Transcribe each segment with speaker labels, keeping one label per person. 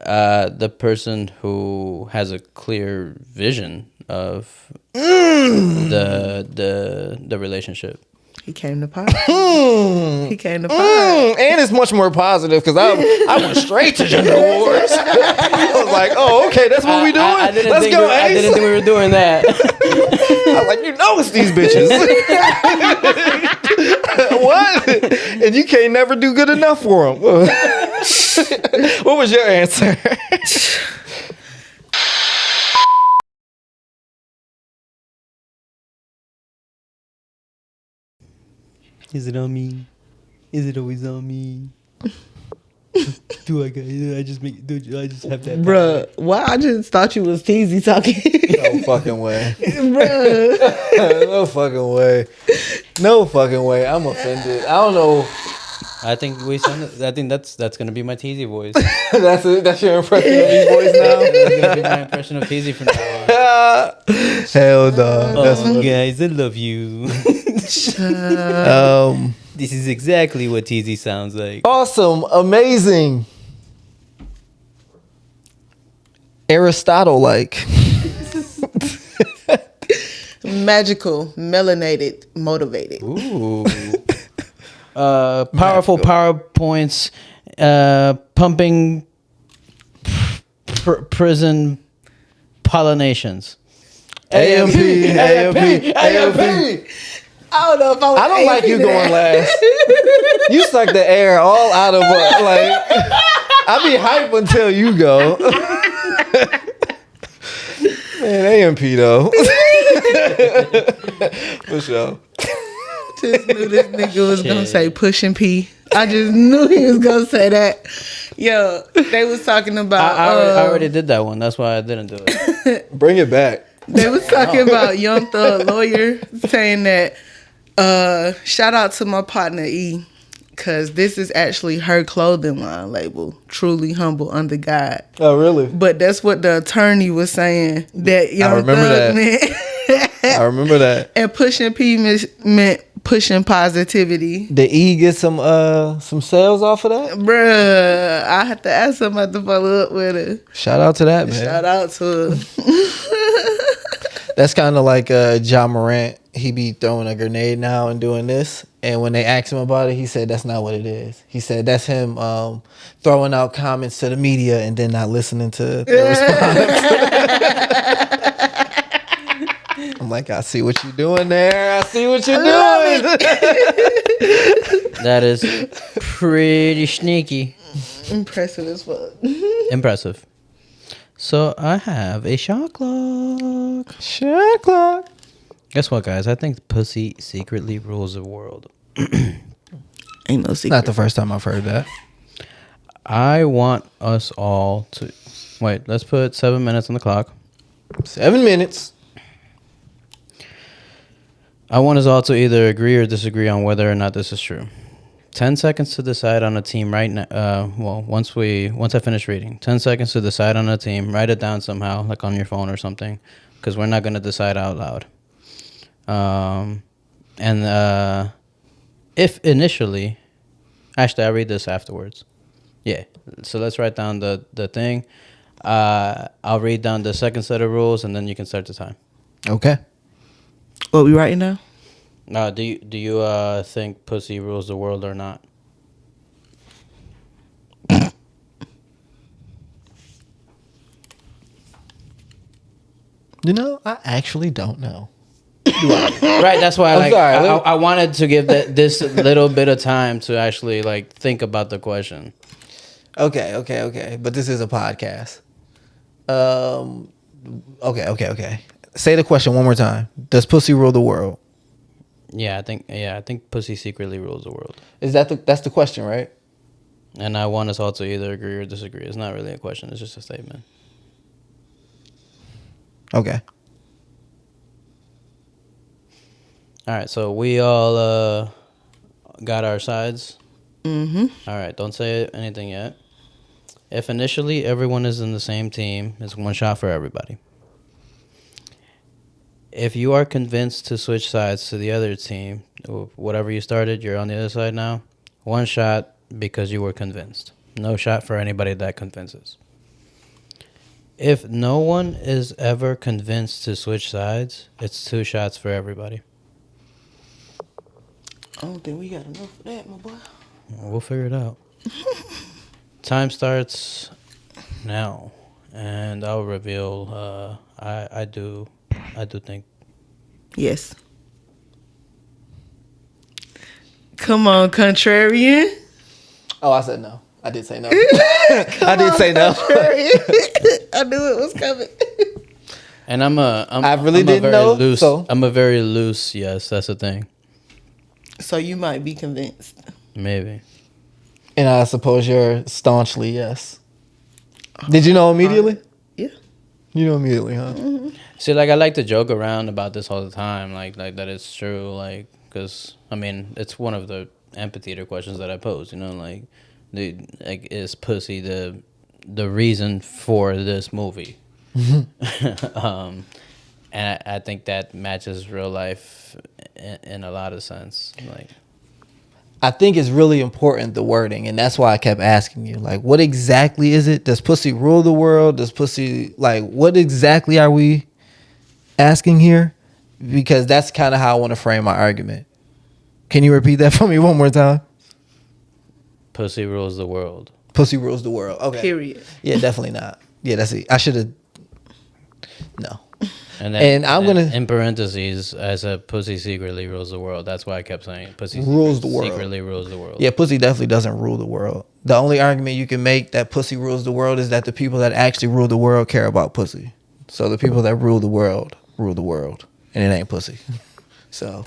Speaker 1: The person who has a clear vision of the relationship.
Speaker 2: He came to pod. He came to pod.
Speaker 3: And it's much more positive because I went straight to gender wars. I was like, oh, okay, that's what we doing. Let's go, Ace.
Speaker 1: I didn't think we were doing that.
Speaker 3: I was like, it's these bitches. What? And you can't never do good enough for them. What was your answer?
Speaker 1: Is it on me? Is it always on me? Do I just have that?
Speaker 2: Bruh, why I just thought you was teasy talking.
Speaker 3: No fucking way.
Speaker 2: Bruh.
Speaker 3: No fucking way. No fucking way. I'm offended. I don't know.
Speaker 1: I think that's gonna be my teasy voice.
Speaker 3: That's your impression of me voice now?
Speaker 1: That's gonna be my impression of teasy from now on.
Speaker 3: Hell no. That's
Speaker 1: Guys, I love you. This is exactly what teasy sounds like.
Speaker 3: Awesome. Amazing. Aristotle-like.
Speaker 2: Magical, melanated, motivated.
Speaker 1: Ooh. Powerful PowerPoints, pumping prison pollinations.
Speaker 3: AMP.
Speaker 2: I don't know if
Speaker 3: I don't like you going last. You suck the air all out of like. I be hype until you go. Man, AMP though. For sure.
Speaker 2: Just knew this nigga was gonna say pushing P. I just knew he was gonna say that. Yo, they was talking about.
Speaker 1: I already did that one. That's why I didn't do it.
Speaker 3: Bring it back.
Speaker 2: They was talking about Young Thug Lawyer saying that. Shout out to my partner E, cause this is actually her clothing line label. Truly humble under God.
Speaker 3: Oh really?
Speaker 2: But that's what the attorney was saying. That Young Thug meant.
Speaker 3: I remember that.
Speaker 2: And pushing P meant pushing positivity.
Speaker 3: Did E get some sales off of that?
Speaker 2: Bruh, I have to ask somebody to follow up with her.
Speaker 3: Shout out to that, man.
Speaker 2: Shout out to her.
Speaker 3: That's kind of like Ja Morant. He be throwing a grenade now and doing this. And when they asked him about it, he said that's not what it is. He said that's him throwing out comments to the media and then not listening to the response. I'm like, I see what you're doing there. I see what you're doing.
Speaker 1: That is pretty sneaky.
Speaker 2: Impressive as fuck.
Speaker 1: Impressive. So I have a shot clock.
Speaker 3: Shot clock.
Speaker 1: Guess what, guys? I think pussy secretly rules the world.
Speaker 2: Ain't no secret.
Speaker 3: Not the first time I've heard that.
Speaker 1: I want us all to... Wait, let's put 7 minutes on the clock.
Speaker 3: 7 minutes.
Speaker 1: I want us all to either agree or disagree on whether or not this is true. 10 seconds to decide on a team right now. Once I finish reading. 10 seconds to decide on a team. Write it down somehow, like on your phone or something. Because we're not going to decide out loud. If initially... Actually, I'll read this afterwards. Yeah. So let's write down the thing. I'll read down the second set of rules, and then you can start the time.
Speaker 3: Okay.
Speaker 2: What we writing now?
Speaker 1: Do you think pussy rules the world or not?
Speaker 3: You know, I actually don't know.
Speaker 1: Right, that's why I wanted to give this little bit of time to actually like think about the question.
Speaker 3: Okay. But this is a podcast. Okay. Say the question one more time. Does pussy rule the world?
Speaker 1: Yeah, I think pussy secretly rules the world.
Speaker 3: That's the question, right?
Speaker 1: And I want us all to either agree or disagree. It's not really a question, it's just a statement.
Speaker 3: Okay.
Speaker 1: All right, so we all got our sides.
Speaker 2: Mm-hmm.
Speaker 1: All right, don't say anything yet. If initially everyone is in the same team, it's one shot for everybody. If you are convinced to switch sides to the other team, whatever you started, you're on the other side now. One shot because you were convinced. No shot for anybody that convinces. If no one is ever convinced to switch sides, it's 2 shots for everybody.
Speaker 2: I don't think we got enough of that, my boy.
Speaker 1: We'll figure it out. Time starts now, and I'll reveal. I do think.
Speaker 2: Yes. Come on, contrarian.
Speaker 3: Oh, I said no. I did say no. I did say no.
Speaker 2: I knew it was coming.
Speaker 1: And I'm
Speaker 3: I really
Speaker 1: I'm
Speaker 3: didn't
Speaker 1: very
Speaker 3: know,
Speaker 1: Loose,
Speaker 3: so-
Speaker 1: I'm a very loose yes. That's the thing.
Speaker 2: So you might be convinced.
Speaker 1: Maybe.
Speaker 3: And I suppose you're staunchly yes. Did you know immediately?
Speaker 2: Yeah.
Speaker 3: You know immediately, huh?
Speaker 1: See, like I like to joke around about this all the time, like that it's true, like because I mean it's one of the amphitheater questions that I pose. You know, like is pussy the reason for this movie? And I think that matches real life in a lot of sense. Like,
Speaker 3: I think it's really important, the wording, and that's why I kept asking you, like, what exactly is it? Does pussy rule the world? Does pussy, like, what exactly are we asking here? Because that's kind of how I want to frame my argument. Can you repeat that for me one more time?
Speaker 1: pussy rules the world.
Speaker 3: Pussy rules the world. Okay.
Speaker 2: Period.
Speaker 3: Yeah, definitely not. Yeah, that's it. I should have. No.
Speaker 1: And
Speaker 3: And I'm gonna-
Speaker 1: in parentheses, as a pussy secretly rules the world. That's why I kept saying pussy
Speaker 3: Rules the world.
Speaker 1: secretly rules the world.
Speaker 3: Yeah, pussy definitely doesn't rule the world. The only argument you can make that pussy rules the world is that the people that actually rule the world care about pussy. So the people that rule the world, and it ain't pussy. So,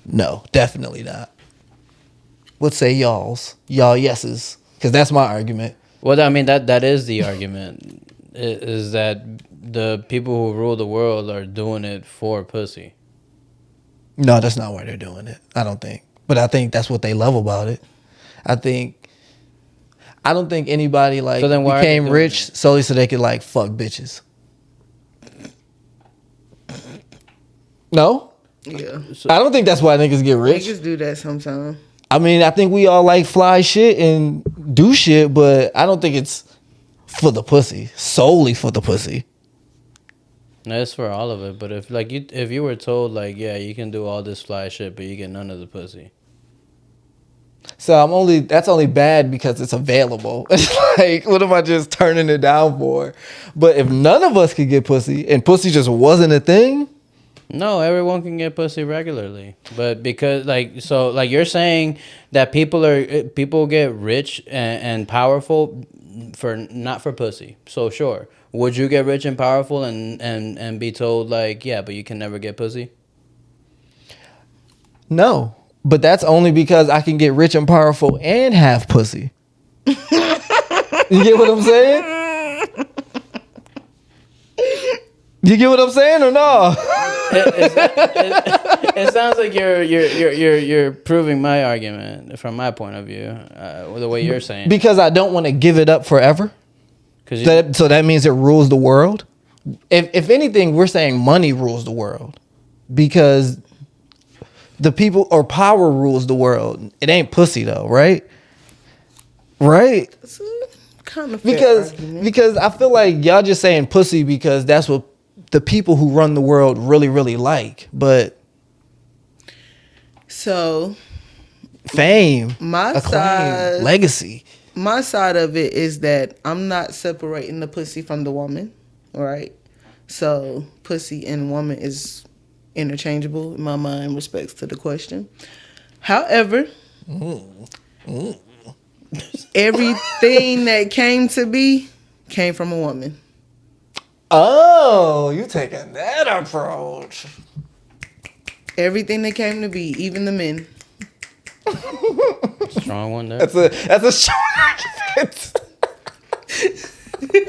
Speaker 3: no, definitely not. Let's say y'all yeses, because that's my argument.
Speaker 1: Well, I mean that is the argument, is that the people who rule the world are doing it for pussy.
Speaker 3: No, that's not why they're doing it. I don't think. But I think that's what they love about it. I don't think anybody like
Speaker 1: So then why are they
Speaker 3: became
Speaker 1: doing
Speaker 3: rich
Speaker 1: it?
Speaker 3: solely so they could like fuck bitches. No?
Speaker 2: Yeah.
Speaker 3: I don't think that's why niggas get rich.
Speaker 2: Niggas do that sometimes.
Speaker 3: I mean, I think we all like fly shit and do shit, but I don't think it's for the pussy, solely for the pussy.
Speaker 1: No, it's for all of it. But if you were told like, yeah, you can do all this fly shit, but you get none of the pussy.
Speaker 3: So that's only bad because it's available. It's like, what am I just turning it down for? But if none of us could get pussy and pussy just wasn't a thing,
Speaker 1: No, everyone can get pussy regularly, but because like you're saying that people get rich and powerful for not for pussy. So sure, would you get rich and powerful and be told like, yeah, but you can never get pussy?
Speaker 3: no. But that's only because I can get rich and powerful and have pussy. You get what I'm saying? You get what I'm saying or no?
Speaker 1: It sounds like you're proving my argument from my point of view, the way you're saying.
Speaker 3: Because I don't want to give it up forever.
Speaker 1: Because
Speaker 3: So that means it rules the world. If anything, we're saying money rules the world. Because the people or power rules the world. It ain't pussy though, right? Right?
Speaker 2: It's a kind of
Speaker 3: Because I feel like y'all just saying pussy because that's what the people who run the world really, really like. But
Speaker 2: so
Speaker 3: fame,
Speaker 2: my
Speaker 3: acclaim,
Speaker 2: side,
Speaker 3: legacy.
Speaker 2: my side of it is that I'm not separating the pussy from the woman, right? So pussy and woman is interchangeable in my mind, respects to the question. However, everything that came to be came from a woman.
Speaker 3: Oh, you taking that approach.
Speaker 2: Everything that came to be, even the men.
Speaker 1: strong one there.
Speaker 3: That's a short argument.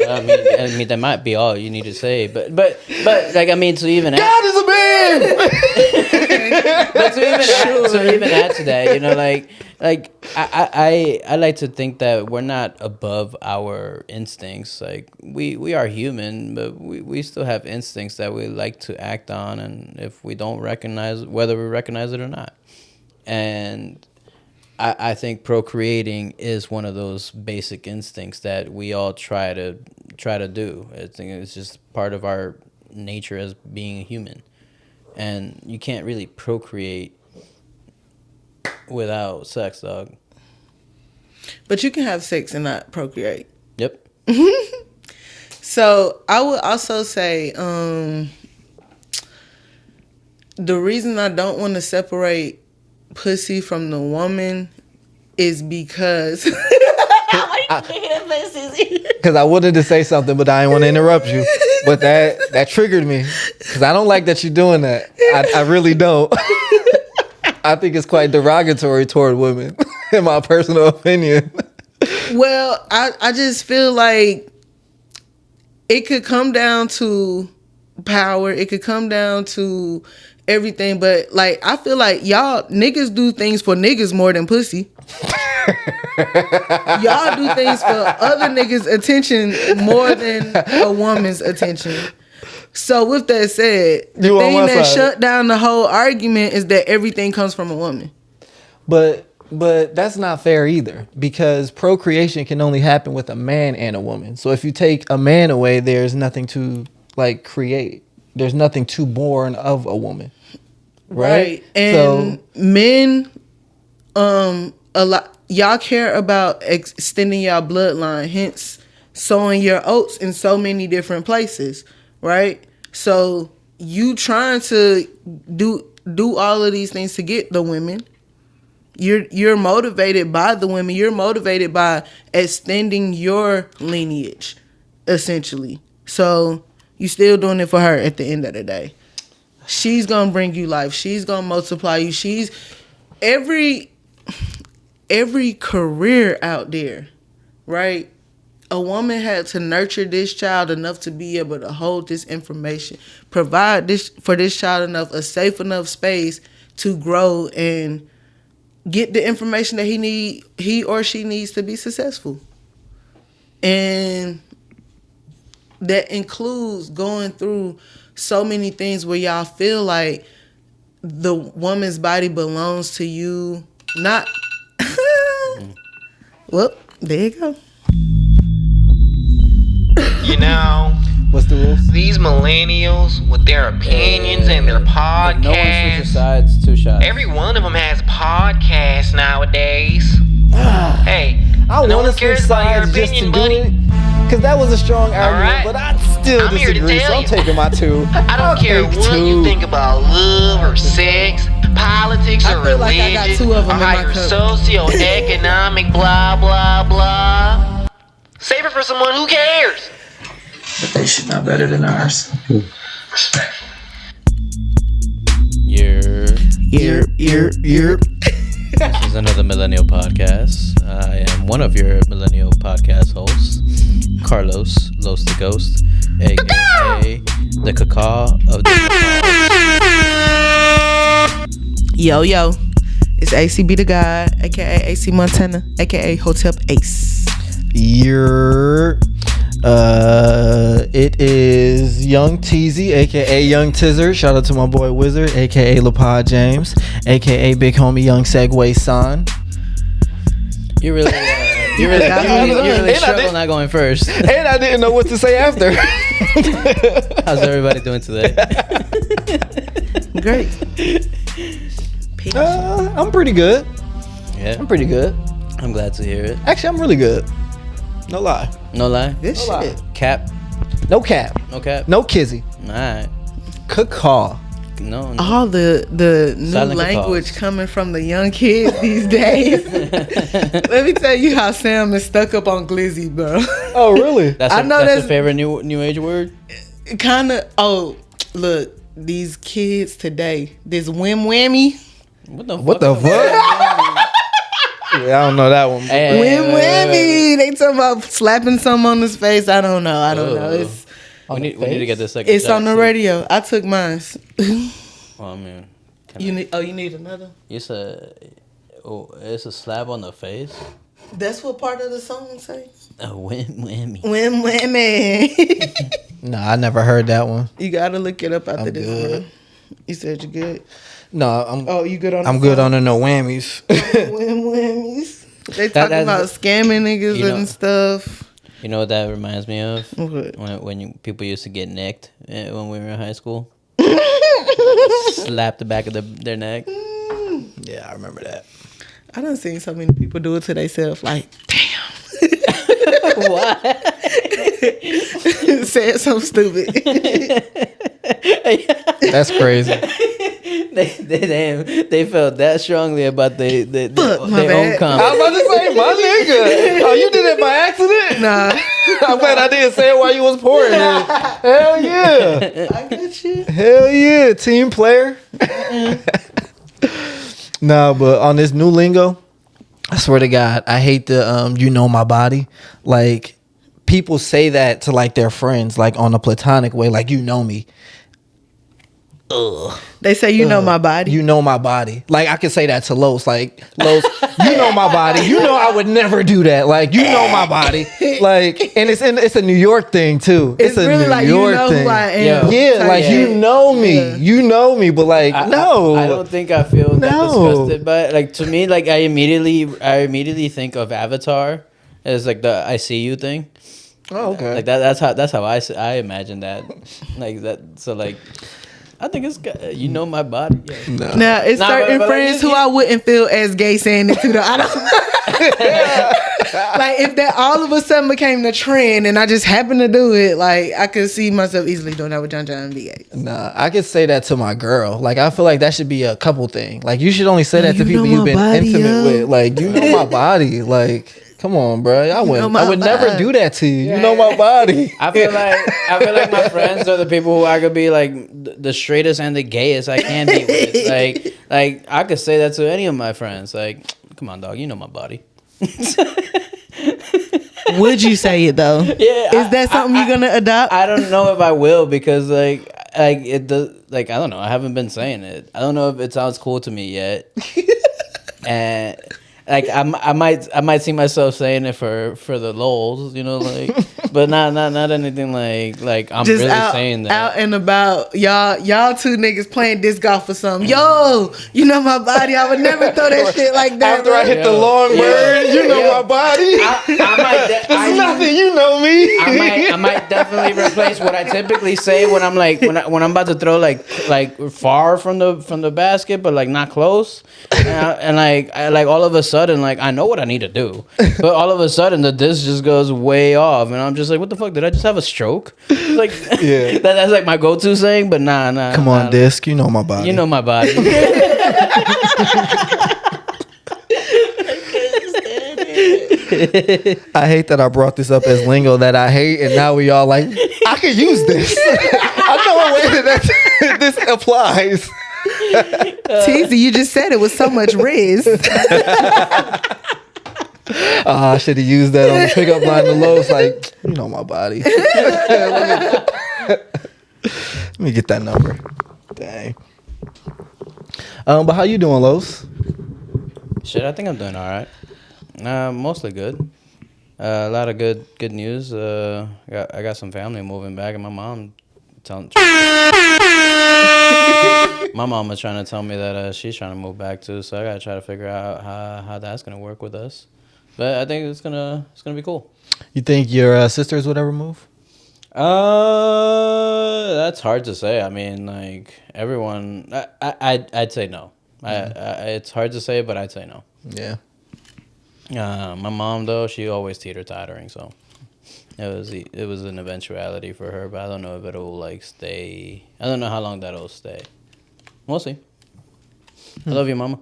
Speaker 1: I mean, that might be all you need to say, but like I mean, to even
Speaker 3: God is a man.
Speaker 1: but to even add to that, you know, like I like to think that we're not above our instincts. Like we are human, but we still have instincts that we like to act on, and if we don't recognize whether we recognize it or not, and I think procreating is one of those basic instincts that we all try to try to do. I think it's just part of our nature as being human, and you can't really procreate without sex, dog.
Speaker 2: But you can have sex and not procreate.
Speaker 1: Yep.
Speaker 2: So I would also say the reason I don't want to separate pussy from the woman is because
Speaker 3: Because I wanted to say something, but I didn't want to interrupt you. But that triggered me because I don't like that you're doing that. I really don't. I think it's quite derogatory toward women, in my personal opinion.
Speaker 2: Well, I just feel like it could come down to power. It could come down to everything. But, like, I feel like y'all niggas do things for niggas more than pussy. Y'all do things for other niggas' attention more than a woman's attention. So, with that said, the thing that shut down the whole argument is that everything comes from a woman.
Speaker 3: But that's not fair either, because procreation can only happen with a man and a woman. So if you take a man away, there's nothing to like create. There's nothing to born of a woman. Right.
Speaker 2: And so, men, a lot, y'all care about extending y'all bloodline, hence sowing your oats in so many different places, right? So you trying to do all of these things to get the women. You're motivated by the women. You're motivated by extending your lineage, essentially. So you still doing it for her at the end of the day. She's gonna bring you life. She's gonna multiply you. She's every career out there, right? A woman had to nurture this child enough to be able to hold this information, provide this for this child a safe enough space to grow and get the information that he or she needs to be successful. And that includes going through so many things where y'all feel like the woman's body belongs to you. Not well, there you go.
Speaker 4: You know,
Speaker 3: what's the rules?
Speaker 4: these millennials with their opinions and their
Speaker 1: If no one switches
Speaker 4: podcasts.
Speaker 1: sides, 2 shots.
Speaker 4: Every one of them has podcasts nowadays. Hey,
Speaker 3: I
Speaker 4: no
Speaker 3: want
Speaker 4: one
Speaker 3: to switch
Speaker 4: cares about your
Speaker 3: sides just to
Speaker 4: opinion,
Speaker 3: do
Speaker 4: buddy.
Speaker 3: it. Because that was a strong argument,
Speaker 4: right.
Speaker 3: but I still
Speaker 4: I'm here to
Speaker 3: disagree,
Speaker 4: tell
Speaker 3: so I'm
Speaker 4: you.
Speaker 3: taking my 2.
Speaker 4: I don't care
Speaker 3: take
Speaker 4: what
Speaker 3: 2.
Speaker 4: you think about love or sex, politics
Speaker 2: I
Speaker 4: or
Speaker 2: feel like I got
Speaker 4: religion,
Speaker 2: 2 of them
Speaker 4: or
Speaker 2: in my
Speaker 4: how your
Speaker 2: cup.
Speaker 4: socioeconomic blah blah blah. Save it for someone who cares.
Speaker 5: But they should know better than ours. Respectfully.
Speaker 1: This is another Millennial podcast. I am one of your Millennial podcast hosts, Carlos Los the Ghost, aka the Cacaw of the
Speaker 2: Yo, it's ACB the God, aka AC Montana, aka Hotep Ace.
Speaker 3: It is Young Teasy, aka Young Tizzard. Shout out to my boy Wizard, aka LaPod James, aka Big Homie Young Segway Son.
Speaker 1: You really struggle not going first.
Speaker 3: And I didn't know what to say after.
Speaker 1: How's everybody doing today?
Speaker 2: Great.
Speaker 3: I'm pretty good.
Speaker 1: Yeah,
Speaker 3: I'm pretty good.
Speaker 1: I'm glad to hear it.
Speaker 3: Actually, I'm really good. No lie.
Speaker 1: No lie.
Speaker 2: This
Speaker 3: No lie.
Speaker 2: shit.
Speaker 1: Cap.
Speaker 3: No cap.
Speaker 1: No cap.
Speaker 3: No kizzy.
Speaker 1: Alright.
Speaker 3: Cacaw.
Speaker 1: No.
Speaker 2: All the new
Speaker 1: Silent
Speaker 2: language
Speaker 1: cacaws.
Speaker 2: coming from the young kids these days. Let me tell you how Sam is stuck up on glizzy, bro.
Speaker 3: Oh, really?
Speaker 1: That's
Speaker 2: I know
Speaker 1: that's
Speaker 2: that's-
Speaker 1: your favorite new age word.
Speaker 2: Kind of. Oh, look, these kids today. This whammy.
Speaker 1: What the
Speaker 3: What the fuck? Yeah, I don't know that one.
Speaker 1: Hey,
Speaker 2: Whammy. They talking about slapping something on his face. I don't know. It's
Speaker 1: We need to get this second.
Speaker 2: it's
Speaker 1: shot,
Speaker 2: on the
Speaker 1: too.
Speaker 2: radio. I took mine.
Speaker 1: Well, I mean,
Speaker 2: You need another?
Speaker 1: you said, oh, it's a slap on the face.
Speaker 2: That's what part of the song say.
Speaker 1: A whammy.
Speaker 2: Whammy.
Speaker 3: Nah, I never heard that one.
Speaker 2: You gotta look it up after
Speaker 3: I'm
Speaker 2: this,
Speaker 3: good.
Speaker 2: bro. You said you're good.
Speaker 3: No, I'm.
Speaker 2: Oh, you good on?
Speaker 3: I'm
Speaker 2: the
Speaker 3: good
Speaker 2: phone?
Speaker 3: on the no whammies.
Speaker 2: Whammies. They talking
Speaker 1: that's-
Speaker 2: about scamming niggas
Speaker 1: you know-
Speaker 2: and stuff.
Speaker 1: You know what that reminds me of?
Speaker 2: What?
Speaker 1: When people used to get nicked when we were in high school. Slap the back of their neck.
Speaker 3: Yeah, I remember that.
Speaker 2: I done seen so many people do it to themselves. Like, damn.
Speaker 1: What?
Speaker 2: Said something stupid.
Speaker 3: That's crazy.
Speaker 1: They felt that strongly about their
Speaker 2: Fuck, my
Speaker 1: own
Speaker 2: bad.
Speaker 3: I
Speaker 1: comment.
Speaker 3: was about to say, my nigga. Oh, you did it by accident?
Speaker 2: Nah.
Speaker 3: I'm glad I didn't say it while you was pouring it. Hell yeah.
Speaker 2: I got you.
Speaker 3: Hell yeah, team player. No, but on this new lingo, I swear to God, I hate the you know my body. Like people say that to like their friends, like on a platonic way, like you know me. Ugh.
Speaker 2: They say you know my body.
Speaker 3: You know my body. Like I could say that to Los. Like Los, you know my body. You know I would never do that. Like you know my body. Like and it's a New York thing too. It's a
Speaker 2: really
Speaker 3: New
Speaker 2: like
Speaker 3: York
Speaker 2: you know
Speaker 3: thing.
Speaker 2: who I am.
Speaker 3: Yeah,
Speaker 2: Type
Speaker 3: like
Speaker 2: shit.
Speaker 3: you know me.
Speaker 2: Yeah.
Speaker 3: You know me, but like no.
Speaker 1: I don't think I feel that
Speaker 3: No.
Speaker 1: disgusted by it. Like to me, like I immediately think of Avatar as like the I see you thing.
Speaker 3: Oh, okay.
Speaker 1: Like that's how I imagine that. Like that. So like. I think it's good. You know my body. Yeah.
Speaker 2: Now it's
Speaker 1: Nah,
Speaker 2: certain
Speaker 1: but, like,
Speaker 2: friends who I wouldn't feel as gay saying it to. I don't. Like if that all of a sudden became the trend and I just happened to do it, like I could see myself easily doing that with John and be gay.
Speaker 3: Nah, I could say that to my girl. Like I feel like that should be a couple thing. Like you should only say that to
Speaker 2: You
Speaker 3: people
Speaker 2: know
Speaker 3: you've
Speaker 2: my
Speaker 3: been
Speaker 2: body,
Speaker 3: intimate
Speaker 2: yo.
Speaker 3: with. Like you know my body. Like come on, bro. I would never
Speaker 2: body.
Speaker 3: do that to you. You know my body.
Speaker 1: I feel like my friends are the people who I could be like the straightest and the gayest I can be with. Like I could say that to any of my friends. Like, come on, dog, you know my body.
Speaker 2: Would you say it though?
Speaker 1: Yeah.
Speaker 2: Is that something you're gonna adopt?
Speaker 1: I don't know if I will because like it does. Like I don't know. I haven't been saying it. I don't know if it sounds cool to me yet. And like I might see myself saying it for the lols, you know, like, but not anything like I'm
Speaker 2: Just
Speaker 1: really
Speaker 2: out,
Speaker 1: saying that.
Speaker 2: out and about, y'all two niggas playing disc golf or something. Yo, you know my body. I would never throw that shit like that.
Speaker 3: After I hit the
Speaker 1: Yo.
Speaker 3: long
Speaker 1: Yeah.
Speaker 3: bird, you know
Speaker 1: Yeah.
Speaker 3: my body.
Speaker 1: I might
Speaker 3: It's nothing, you know me.
Speaker 1: I might definitely replace what I typically say when I'm like when I'm about to throw like far from the basket, but like not close, and like all of a sudden like I know what I need to do, but all of a sudden the disc just goes way off, and I'm just like, what the fuck? Did I just have a stroke? Like,
Speaker 3: Yeah.
Speaker 1: that's like my go-to saying, but nah.
Speaker 3: Come on, disc. You know my body.
Speaker 1: You know my body.
Speaker 3: I hate that I brought this up as lingo that I hate, and now we all like, I can use this. I know a way that this applies.
Speaker 2: Teasy, you just said it with so much riz.
Speaker 3: I should have used that on the pickup line. The Lowe's like, you know my body. Let me get that number. Dang. But how you doing, Los?
Speaker 1: Shit, I think I'm doing all right. Mostly good. A lot of good news. I got some family moving back, and my mom my mom was trying to tell me that she's trying to move back too. So I gotta try to figure out how that's gonna work with us. But I think it's gonna be cool.
Speaker 3: You think your sisters would ever move?
Speaker 1: That's hard to say. I mean, like everyone, I'd say no. It's hard to say, but I'd say no.
Speaker 3: Yeah.
Speaker 1: My mom though, she always teeter-tottering, so it was an eventuality for her, but I don't know if it'll like stay. I don't know how long that'll stay. We'll see. I love you, mama.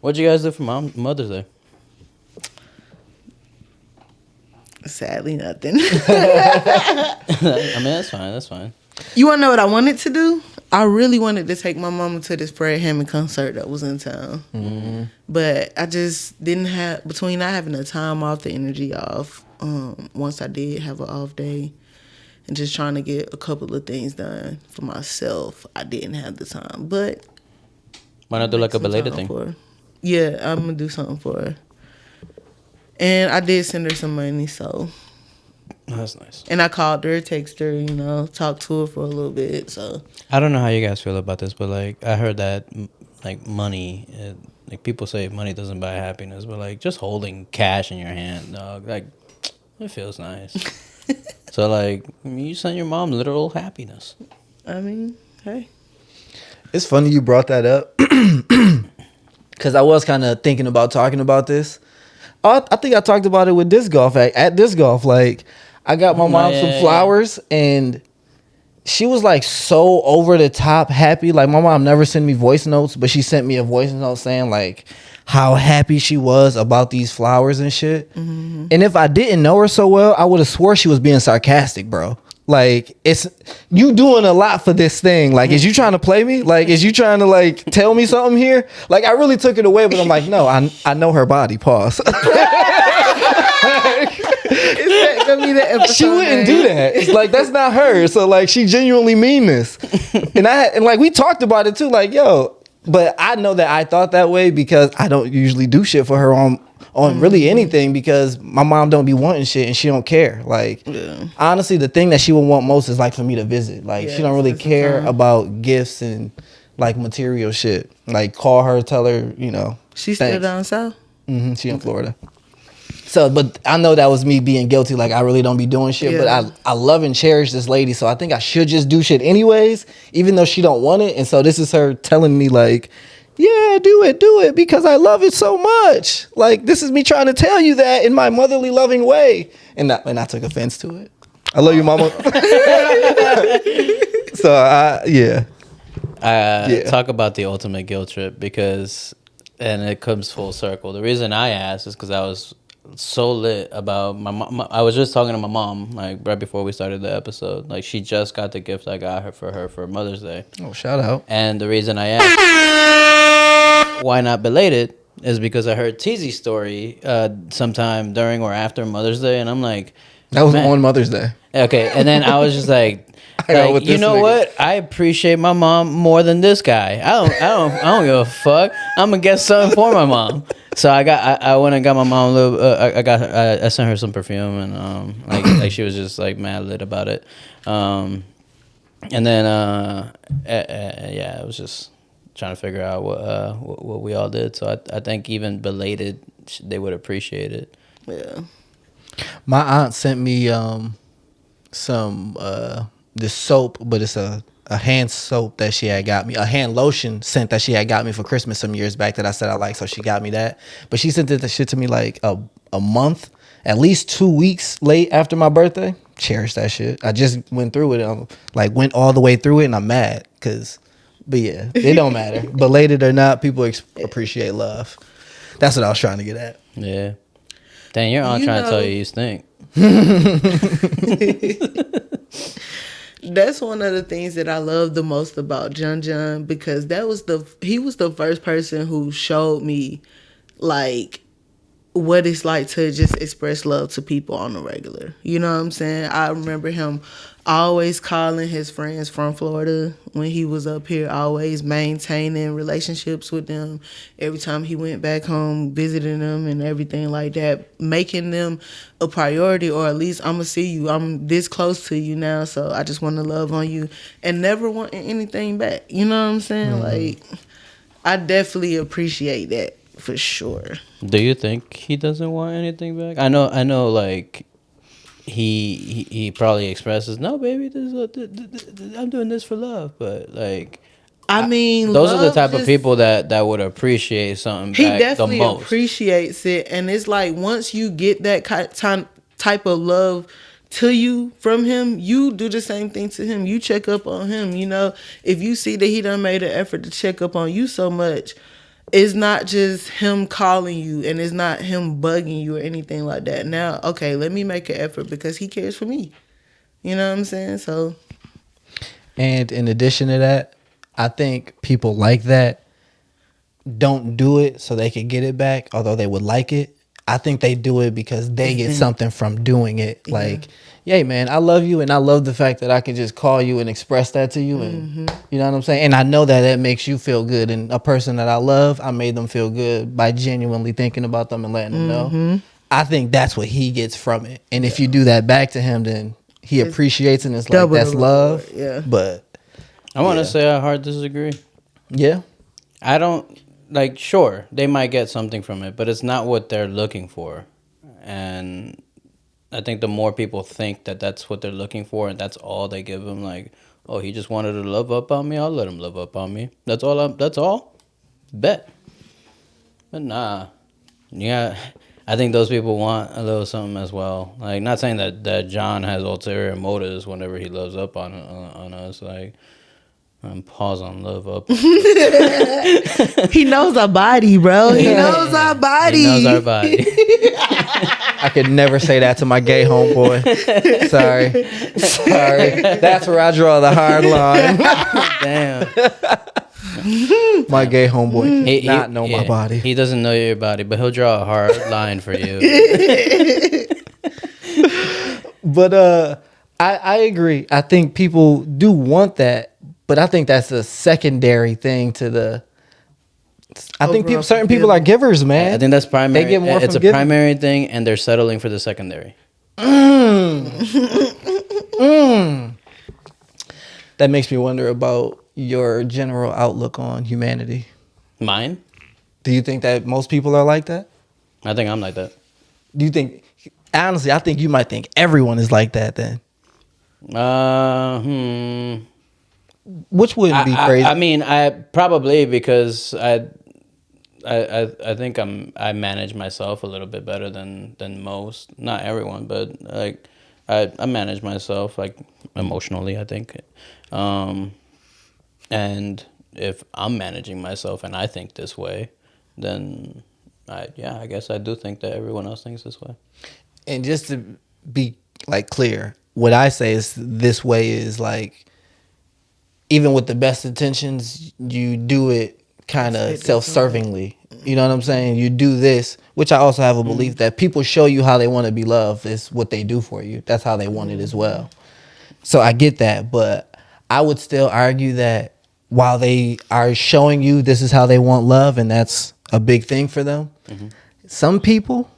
Speaker 1: What'd you guys do for Mother's Day?
Speaker 2: Sadly, nothing.
Speaker 1: I mean, that's fine.
Speaker 2: You want to know what I wanted to do? I really wanted to take my mama to this Fred Hammond concert that was in town. Mm-hmm. But I just didn't have, between not having the time off, the energy off, once I did have an off day, and just trying to get a couple of things done for myself, I didn't have the time. But
Speaker 1: Why not do like a
Speaker 2: some
Speaker 1: belated
Speaker 2: time
Speaker 1: thing?
Speaker 2: for her. Yeah, I'm going to do something for her. And I did send her some money, so.
Speaker 1: That's nice.
Speaker 2: And I called her, texted her, you know, talked to her for a little bit, so.
Speaker 1: I don't know how you guys feel about this, but like I heard that like money, like people say money doesn't buy happiness, but like just holding cash in your hand, dog, like It feels nice. So, like, you send your mom literal happiness.
Speaker 2: I mean, hey.
Speaker 3: It's funny you brought that up because I was kind of thinking about talking about this. I think I talked about it with disc golf at disc golf. Like, I got my mom some flowers, and she was like so over the top happy. Like, my mom never sent me voice notes, but she sent me a voice note saying like how happy she was about these flowers and shit. Mm-hmm. And if I didn't know her so well, I would have swore she was being sarcastic, bro. Like, it's you doing a lot for this thing. Like, is you trying to play me? Like, is you trying to like tell me something here? Like, I really took it away, but I'm like, no, I know her body. Pause.
Speaker 2: Is that gonna be the episode?
Speaker 3: She wouldn't do that. It's like, that's not her. So like, she genuinely mean this. And like we talked about it too. Like, yo, but I know that I thought that way because I don't usually do shit for her on really anything because my mom don't be wanting shit and she don't care. Like, honestly, the thing that she would want most is like for me to visit. Like, she don't really care about gifts and like material shit. Like, call her, tell her, you know.
Speaker 2: She's still down south?
Speaker 3: Mm-hmm, she in Florida. So, but I know that was me being guilty. Like, I really don't be doing shit, but I love and cherish this lady. So I think I should just do shit anyways, even though she don't want it. And so this is her telling me like, yeah, do it because I love it so much. Like, this is me trying to tell you that in my motherly loving way. And I took offense to it. I love you, mama. So
Speaker 1: Talk about the ultimate guilt trip because, and it comes full circle. The reason I asked is because I was so lit about my mom. I was just talking to my mom like right before we started the episode. Like, she just got the gift I got her for Mother's Day.
Speaker 3: Oh, shout out.
Speaker 1: And the reason I asked why not belated is because I heard TZ's story sometime during or after Mother's Day, and I'm like,
Speaker 3: that was on Mother's Day.
Speaker 1: Okay, and then I was just like, you know what? I appreciate my mom more than this guy. I don't give a fuck. I'm gonna get something for my mom. So I went and got my mom a little. I sent her some perfume and like she was just like mad lit about it. And then I was just trying to figure out what we all did. So I think even belated, they would appreciate it.
Speaker 2: Yeah.
Speaker 3: My aunt sent me some this soap, but it's a hand soap that she had got me, a hand lotion scent that she had got me for Christmas some years back that I said I like, so she got me that. But she sent the shit to me like a month, at least 2 weeks late after my birthday. Cherish that shit. I just went through it, went all the way through it, and I'm mad but yeah, it don't matter. Belated or not, people appreciate love. That's what I was trying to get at.
Speaker 1: Yeah. Dang, your aunt trying to tell you stink.
Speaker 2: That's one of the things that I love the most about John because he was the first person who showed me like what it's like to just express love to people on the regular. You know what I'm saying? I remember him always calling his friends from Florida when he was up here, always maintaining relationships with them. Every time he went back home, visiting them and everything like that, making them a priority, or at least I'm going to see you. I'm this close to you now, so I just want to love on you and never wanting anything back. You know what I'm saying? Mm-hmm. Like, I definitely appreciate that. For sure.
Speaker 1: Do you think he doesn't want anything back? I know. Like, he probably expresses, "No, baby, I'm doing this for love." But like,
Speaker 2: I mean,
Speaker 1: those are the type of people that would appreciate something. He back
Speaker 2: definitely
Speaker 1: the most.
Speaker 2: Appreciates it, and it's like once you get that type of love to you from him, you do the same thing to him. You check up on him. You know, if you see that he done made an effort to check up on you so much. It's not just him calling you and it's not him bugging you or anything like that. Now, okay, let me make an effort because he cares for me. You know what I'm saying? So,
Speaker 3: and in addition to that, I think people like that don't do it so they can get it back, although they would like it. I think they do it because they get something from doing it. Yeah. Like, yay, man, I love you, and I love the fact that I can just call you and express that to you, and you know what I'm saying? And I know that makes you feel good, and a person that I love, I made them feel good by genuinely thinking about them and letting them know. I think that's what he gets from it. And if you do that back to him, then he appreciates it, and it's like, that's love.
Speaker 2: Yeah.
Speaker 3: But
Speaker 1: I want to say I hard disagree.
Speaker 3: Yeah.
Speaker 1: I don't... Like, sure, they might get something from it, but it's not what they're looking for. And I think the more people think that that's what they're looking for and that's all they give them, like, oh, he just wanted to love up on me, I'll let him love up on me. That's all. Bet. But nah. Yeah, I think those people want a little something as well. Like, not saying that John has ulterior motives whenever he loves up on us. Like, pause on love up.
Speaker 2: He knows our body, bro. He knows our body.
Speaker 1: He knows our body.
Speaker 3: I could never say that to my gay homeboy. Sorry. That's where I draw the hard line.
Speaker 1: Damn.
Speaker 3: My gay homeboy
Speaker 1: He
Speaker 3: not know my body.
Speaker 1: He doesn't know your body, but he'll draw a hard line for you.
Speaker 3: But I agree. I think people do want that, but I think that's a secondary thing to the. I think certain people are givers, man.
Speaker 1: I think that's primary.
Speaker 3: They get more
Speaker 1: it's
Speaker 3: from
Speaker 1: a
Speaker 3: giving.
Speaker 1: primary thing, and they're settling for the secondary.
Speaker 3: That makes me wonder about your general outlook on humanity.
Speaker 1: Mine?
Speaker 3: Do you think that most people are like that?
Speaker 1: I think I'm like that.
Speaker 3: Do you think, honestly, I think you might think everyone is like that then. Which wouldn't be crazy.
Speaker 1: I mean, I probably because I think I manage myself a little bit better than most. Not everyone, but like I manage myself like emotionally, I think. And if I'm managing myself and I think this way, then I guess I do think that everyone else thinks this way.
Speaker 3: And just to be like clear, what I say is this way is like, even with the best intentions, you do it kind of self-servingly. You know what I'm saying? You do this, which I also have a belief that people show you how they want to be loved is what they do for you. That's how they want it as well. So I get that, but I would still argue that while they are showing you this is how they want love and that's a big thing for them, some people,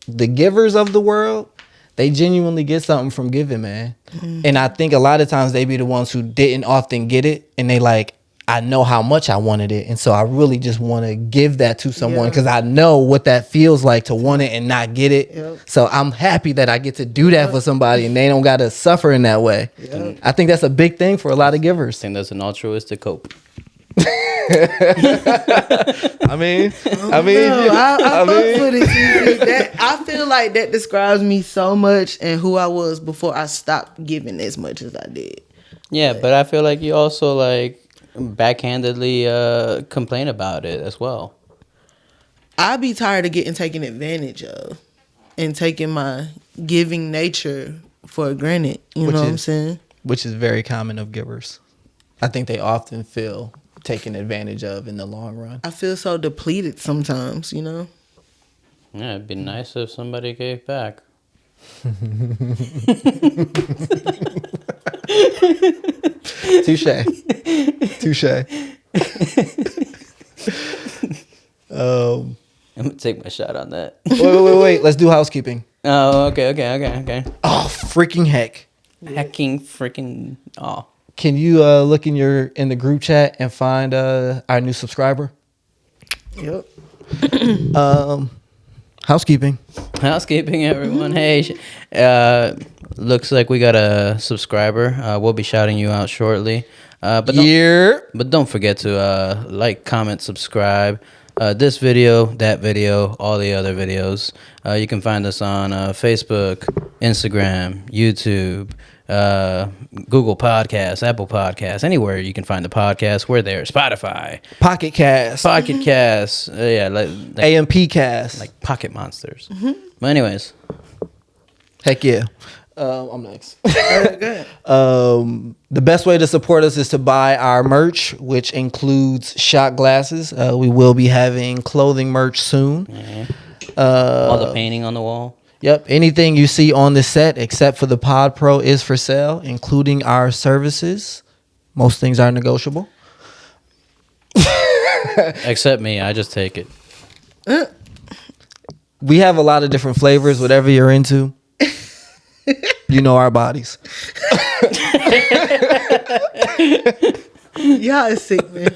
Speaker 3: the givers of the world, they genuinely get something from giving, man. And I think a lot of times they be the ones who didn't often get it. And they like, I know how much I wanted it. And so I really just want to give that to someone because I know what that feels like to want it and not get it. Yep. So I'm happy that I get to do that for somebody and they don't got to suffer in that way. Yep. I think that's a big thing for a lot of givers.
Speaker 1: I think that's an altruistic hope.
Speaker 3: I mean,
Speaker 2: I feel like that describes me so much and who I was before I stopped giving as much as I did.
Speaker 1: Yeah, but I feel like you also like backhandedly complain about it as well.
Speaker 2: I'd be tired of getting taken advantage of and taking my giving nature for granted. You know what I'm saying?
Speaker 3: Which is very common of givers. I think they often feel taken advantage of in the long run.
Speaker 2: I feel so depleted sometimes, you know?
Speaker 1: Yeah, it'd be nice if somebody gave back.
Speaker 3: Touche.
Speaker 1: I'm gonna take my shot on that.
Speaker 3: Wait. Let's do housekeeping.
Speaker 1: Oh, okay.
Speaker 3: Oh, freaking heck.
Speaker 1: Hacking freaking oh.
Speaker 3: Can you look in the group chat and find our new subscriber?
Speaker 2: Yep.
Speaker 3: Housekeeping,
Speaker 1: everyone. Hey, looks like we got a subscriber. We'll be shouting you out shortly. But don't forget to like, comment, subscribe. This video, that video, all the other videos. You can find us on Facebook, Instagram, YouTube, Google Podcasts, Apple Podcasts, anywhere you can find the podcast. We're there. Spotify,
Speaker 3: Pocket Cast,
Speaker 1: like
Speaker 3: AMP Cast,
Speaker 1: like Pocket Monsters. But anyways,
Speaker 3: heck yeah. I'm next. The best way to support us is to buy our merch, which includes shot glasses. We will be having clothing merch soon.
Speaker 1: all the painting on the wall.
Speaker 3: Yep. Anything you see on the set except for the Pod Pro is for sale, including our services. Most things are negotiable.
Speaker 1: Except me. I just take it.
Speaker 3: We have a lot of different flavors, whatever you're into. You know our bodies.
Speaker 2: Y'all is sick, man.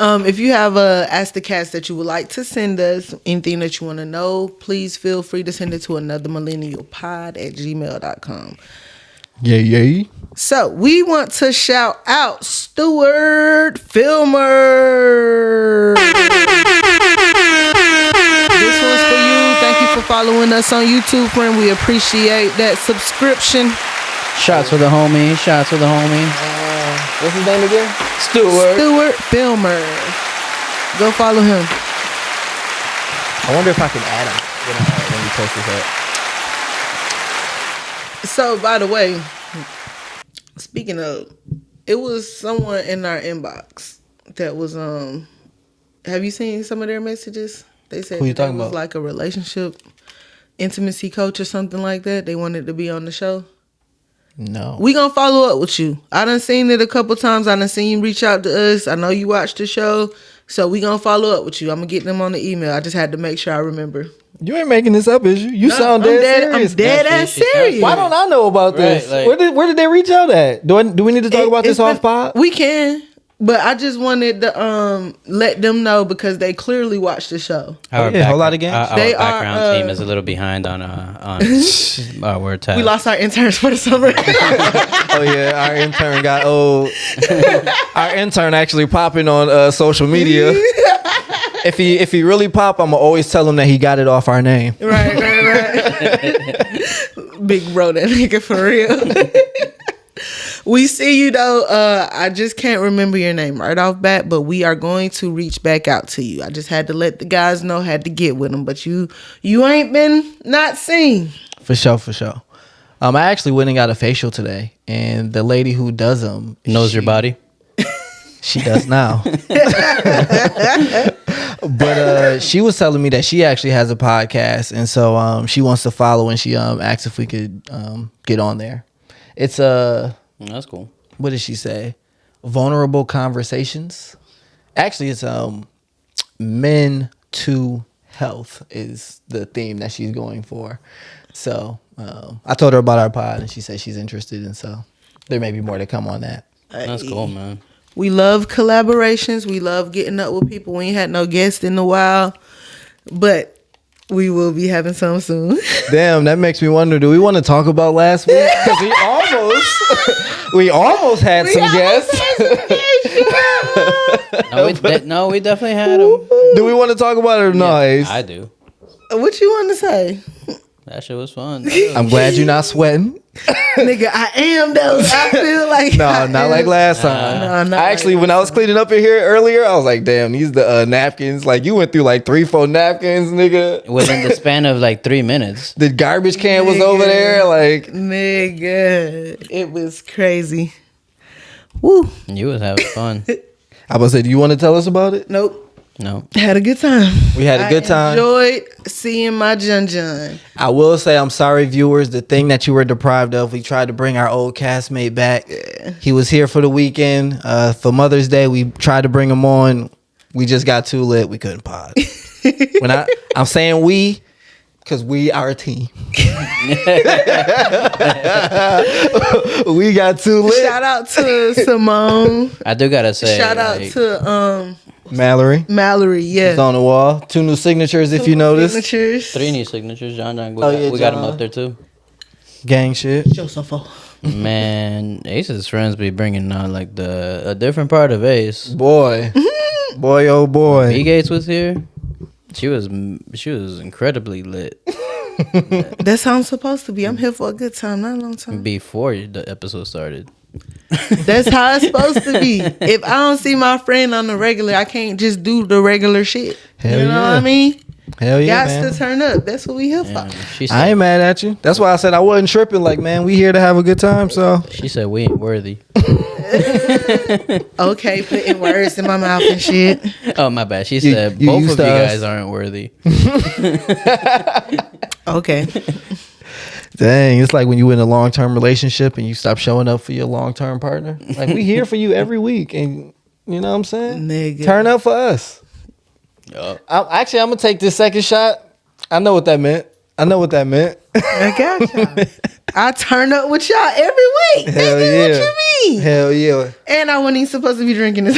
Speaker 2: If you have a Ask the Cats that you would like to send us, anything that you want to know, please feel free to send it to anothermillennialpod@gmail.com.
Speaker 3: Yay.
Speaker 2: So we want to shout out Stuart Filmer. This one's for you. Thank you for following us on YouTube, friend. We appreciate that subscription.
Speaker 1: Shots for the homie. Shots for the homie.
Speaker 3: What's his name again?
Speaker 2: Stuart Filmer. Go follow him.
Speaker 3: I wonder if I can add him when we post this up.
Speaker 2: So, by the way, speaking of, it was someone in our inbox that was have you seen some of their messages? They said
Speaker 3: Who you
Speaker 2: that
Speaker 3: talking
Speaker 2: was
Speaker 3: about?
Speaker 2: like a relationship intimacy coach or something like that. They wanted to be on the show.
Speaker 3: No.
Speaker 2: We gonna follow up with you. I done seen it a couple times. I done seen you reach out to us. I know you watched the show. So we gonna follow up with you. I'm gonna get them on the email. I just had to make sure I remember.
Speaker 3: You ain't making this up, is you? You sound
Speaker 2: I'm
Speaker 3: dead serious.
Speaker 2: I'm dead
Speaker 1: Yeah,
Speaker 2: ass
Speaker 1: she sounds-
Speaker 2: serious.
Speaker 3: Why don't I know about this?
Speaker 1: Right, like-
Speaker 3: where did they reach out at? Do we need to talk about this off pod?
Speaker 2: We can, but I just wanted to let them know because they clearly watched the show.
Speaker 1: Our
Speaker 3: yeah, whole lot of games.
Speaker 1: Our
Speaker 2: They are,
Speaker 1: background team is a little behind on our word tab.
Speaker 2: We lost our interns for the summer.
Speaker 3: Oh yeah, our intern got old. Our intern actually popping on social media. If he really pop, I'ma always tell him that he got it off our name.
Speaker 2: right. Big bro, that nigga for real. We see you though. I just can't remember your name right off bat, but we are going to reach back out to you. I just had to let the guys know, had to get with them, but you ain't been not seen.
Speaker 3: For sure. I actually went and got a facial today, and the lady who does them
Speaker 1: knows your body.
Speaker 3: She does now. But she was telling me that she actually has a podcast, and so she wants to follow, and she asked if we could get on there. It's
Speaker 1: That's cool.
Speaker 3: what did she say? Vulnerable conversations. Actually, it's men to health is the theme that she's going for. So I told her about our pod, and she said she's interested, and so there may be more to come on that.
Speaker 1: That's cool, man.
Speaker 2: We love collaborations. We love getting up with people. We ain't had no guests in a while, but we will be having some soon.
Speaker 3: Damn, that makes me wonder. Do we want to talk about last week? Because we almost had some guests.
Speaker 1: No, we definitely had them.
Speaker 3: Do we want to talk about it or not? Ace?
Speaker 1: I do.
Speaker 2: What you want to say?
Speaker 1: That shit was fun.
Speaker 3: I'm glad you're not sweating.
Speaker 2: Nigga, I am though. I feel like
Speaker 3: No,
Speaker 2: I
Speaker 3: not
Speaker 2: am.
Speaker 3: like last time.
Speaker 2: No, not
Speaker 3: I actually,
Speaker 2: like
Speaker 3: when I was cleaning up in here earlier, I was like, damn, these the napkins. Like, you went through like 3-4 napkins, nigga.
Speaker 1: Within the span of like 3 minutes.
Speaker 3: The garbage can was over there. Like,
Speaker 2: Nigga, it was crazy. Woo.
Speaker 1: You was having fun.
Speaker 3: I was say, do you want to tell us about it?
Speaker 2: Nope.
Speaker 1: No.
Speaker 2: Had a good time.
Speaker 3: We had a good time.
Speaker 2: Enjoyed seeing my Jun.
Speaker 3: I will say, I'm sorry, viewers. The thing that you were deprived of, we tried to bring our old castmate back. He was here for the weekend. For Mother's Day, we tried to bring him on. We just got too lit. We couldn't pod. I'm saying we, because we are a team. We got too lit.
Speaker 2: Shout out to Simone.
Speaker 1: I do gotta say.
Speaker 2: Shout out
Speaker 1: like,
Speaker 2: to
Speaker 3: Mallory.
Speaker 2: Mallory.
Speaker 3: It's
Speaker 2: Yeah.
Speaker 3: on the wall. 2 new signatures, if you notice.
Speaker 2: Signatures.
Speaker 1: 3 new signatures. John. We
Speaker 3: Oh, yeah,
Speaker 1: got him
Speaker 3: John.
Speaker 1: up there too.
Speaker 3: Gang shit.
Speaker 2: Josepho.
Speaker 1: Man, Ace's friends be bringing out like a different part of Ace.
Speaker 3: Boy. Boy, oh boy.
Speaker 1: B Gates was here. She was incredibly lit
Speaker 2: That's how I'm supposed to be. I'm here for a good time, not a long time.
Speaker 1: before the episode started.
Speaker 2: That's how it's supposed to be. If I don't see my friend on the regular, I can't just do the regular shit.
Speaker 3: Hell
Speaker 2: you know
Speaker 3: yeah.
Speaker 2: what I mean?
Speaker 3: Hell yeah,
Speaker 2: Got
Speaker 3: man.
Speaker 2: to turn up. That's what we here for.
Speaker 1: And she
Speaker 3: I
Speaker 1: said,
Speaker 3: ain't mad at you. That's why I said I wasn't tripping. Like, man, we here to have a good time, so.
Speaker 1: she said we ain't worthy.
Speaker 2: Okay, putting words in my mouth and shit.
Speaker 1: Oh my bad. She
Speaker 3: You-
Speaker 1: said
Speaker 3: you
Speaker 1: both
Speaker 3: used
Speaker 1: of you
Speaker 3: to us.
Speaker 1: guys aren't worthy.
Speaker 2: Okay.
Speaker 3: Dang, it's like when you in a long-term relationship and you stop showing up for your long-term partner. Like, we here for you every week, and you know what I'm saying?
Speaker 2: Nigga.
Speaker 3: Turn up for us.
Speaker 1: Yup.
Speaker 3: I'm gonna take this second shot. I know what that meant.
Speaker 2: I got y'all. I turn up with y'all every week.
Speaker 3: Hell
Speaker 2: Nigga,
Speaker 3: yeah.
Speaker 2: what you mean?
Speaker 3: Hell yeah.
Speaker 2: And I wasn't even supposed to be drinking this.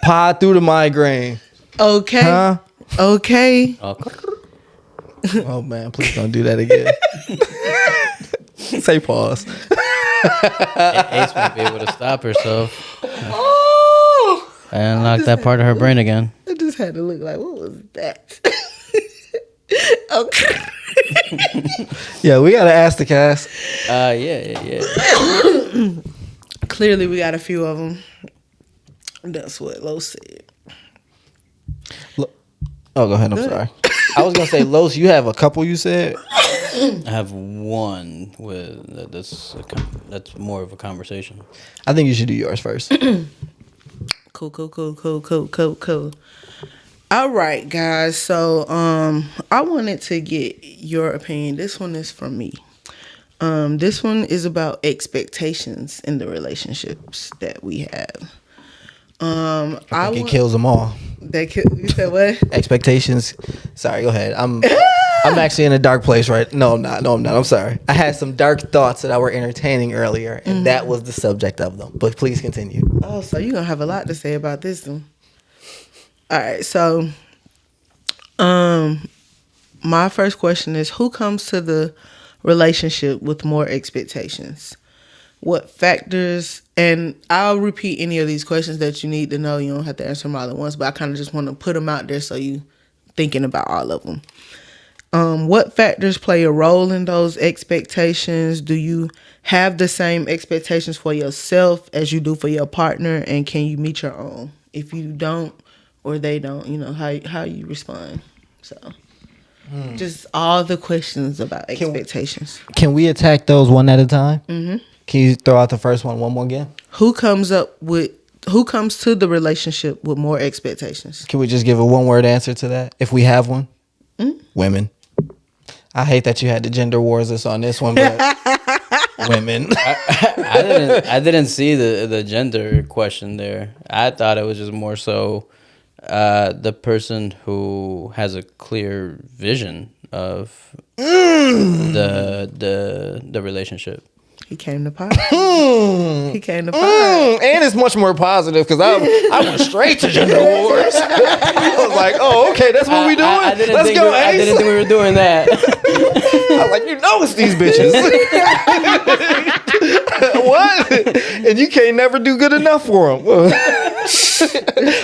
Speaker 3: Pod through the migraine.
Speaker 2: Okay.
Speaker 3: Huh?
Speaker 2: Okay.
Speaker 3: Oh man, please don't do that again. Say pause.
Speaker 1: Ace won't be able to stop herself
Speaker 2: Oh,
Speaker 1: and unlock that part of her brain again.
Speaker 2: I just had to look like, what was that? Okay.
Speaker 3: Yeah, we gotta ask the cast.
Speaker 1: Yeah.
Speaker 2: Clearly, we got a few of them. That's what Lo said.
Speaker 3: Oh, go ahead. I'm sorry. I was gonna say, Los, you have a couple. You said.
Speaker 1: I have one with that's more of a conversation.
Speaker 3: I think you should do yours first.
Speaker 2: Cool. All right, guys. So, I wanted to get your opinion. This one is from me. This one is about expectations in the relationships that we have.
Speaker 3: I think it kills them all.
Speaker 2: You said what?
Speaker 3: Expectations. Sorry, go ahead. I'm actually in a dark place, right? No, I'm not. I'm sorry. I had some dark thoughts that I were entertaining earlier, and that was the subject of them. But please continue.
Speaker 2: Oh, so you're gonna have a lot to say about this one. All right, so my first question is, who comes to the relationship with more expectations? What factors, and I'll repeat any of these questions that you need to know. You don't have to answer them all at once, but I kind of just want to put them out there so you thinking about all of them. What factors play a role in those expectations? Do you have the same expectations for yourself as you do for your partner, and can you meet your own? If you don't or they don't, how you respond. So just all the questions about expectations.
Speaker 3: Can we attack those one at a time? Mm-hmm. Can you throw out the first one more again? Who comes to the relationship with more expectations? Can we just give a one-word answer to that, if we have one? Mm-hmm. Women. I hate that you had to gender wars us on this one, but women.
Speaker 1: I didn't see the gender question there. I thought it was just more so the person who has a clear vision of the relationship.
Speaker 2: He came to pod. And
Speaker 3: it's much more positive because I went straight to gender wars. I was like, oh, okay, that's what we doing? Let's go, Ace.
Speaker 1: I didn't think we were doing that.
Speaker 3: I was like, it's these bitches. What? And you can't never do good enough for them.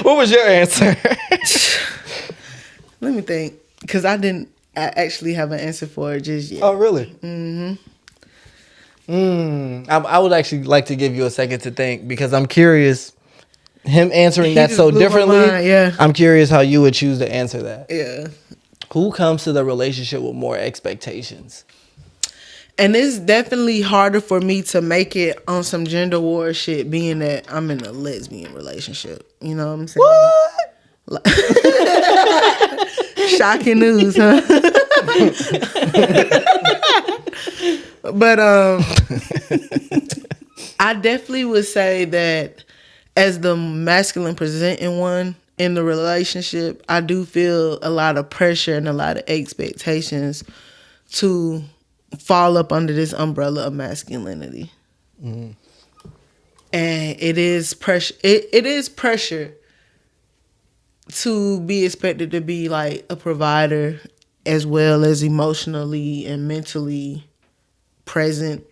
Speaker 3: What was your answer?
Speaker 2: Let me think. Because I actually have an answer for it just yet.
Speaker 3: Oh, really? Mm-hmm. I would actually like to give you a second to think because I'm curious. Him answering that so differently,
Speaker 2: yeah.
Speaker 3: I'm curious how you would choose to answer that.
Speaker 2: Yeah.
Speaker 3: Who comes to the relationship with more expectations?
Speaker 2: And it's definitely harder for me to make it on some gender war shit, being that I'm in a lesbian relationship. You know what I'm saying? What? Shocking news, huh? But I definitely would say that as the masculine presenting one in the relationship, I do feel a lot of pressure and a lot of expectations to fall up under this umbrella of masculinity. Mm. And it is pressure. It is pressure to be expected to be like a provider as well as emotionally and mentally present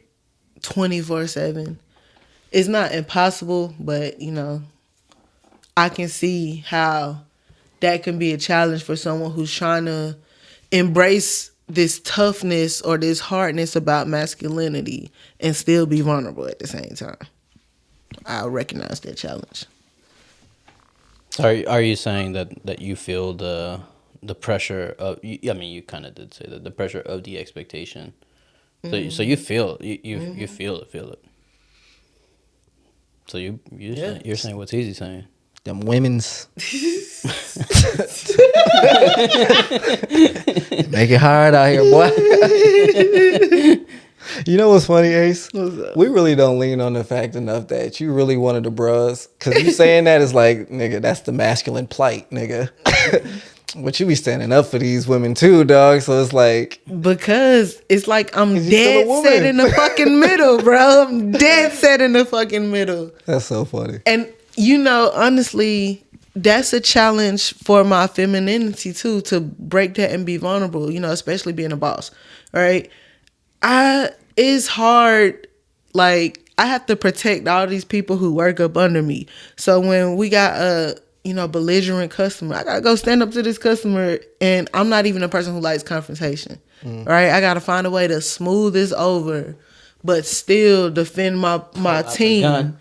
Speaker 2: 24/7. It's not impossible, but I can see how that can be a challenge for someone who's trying to embrace this toughness or this hardness about masculinity and still be vulnerable at the same time. I recognize that challenge.
Speaker 1: So are you saying that you feel the pressure of? I mean, you kind of did say that, the pressure of the expectation. So you feel you feel it. So you're saying what Teezy's saying.
Speaker 3: Them women's make it hard out here, boy. You know what's funny, Ace?
Speaker 2: What's up?
Speaker 3: We really don't lean on the fact enough that you really wanted the bras. Because you saying that is like, nigga, that's the masculine plight, nigga. But you be standing up for these women too, dog. So it's like,
Speaker 2: because it's like I'm dead set in the fucking middle, bro. I'm dead set in the fucking middle.
Speaker 3: That's so funny.
Speaker 2: And honestly, that's a challenge for my femininity too, to break that and be vulnerable, you know, especially being a boss, right? It's hard. Like, I have to protect all these people who work up under me. So when we got a, you know, belligerent customer, I gotta go stand up to this customer, and I'm not even a person who likes confrontation, right? I gotta find a way to smooth this over, but still defend my team.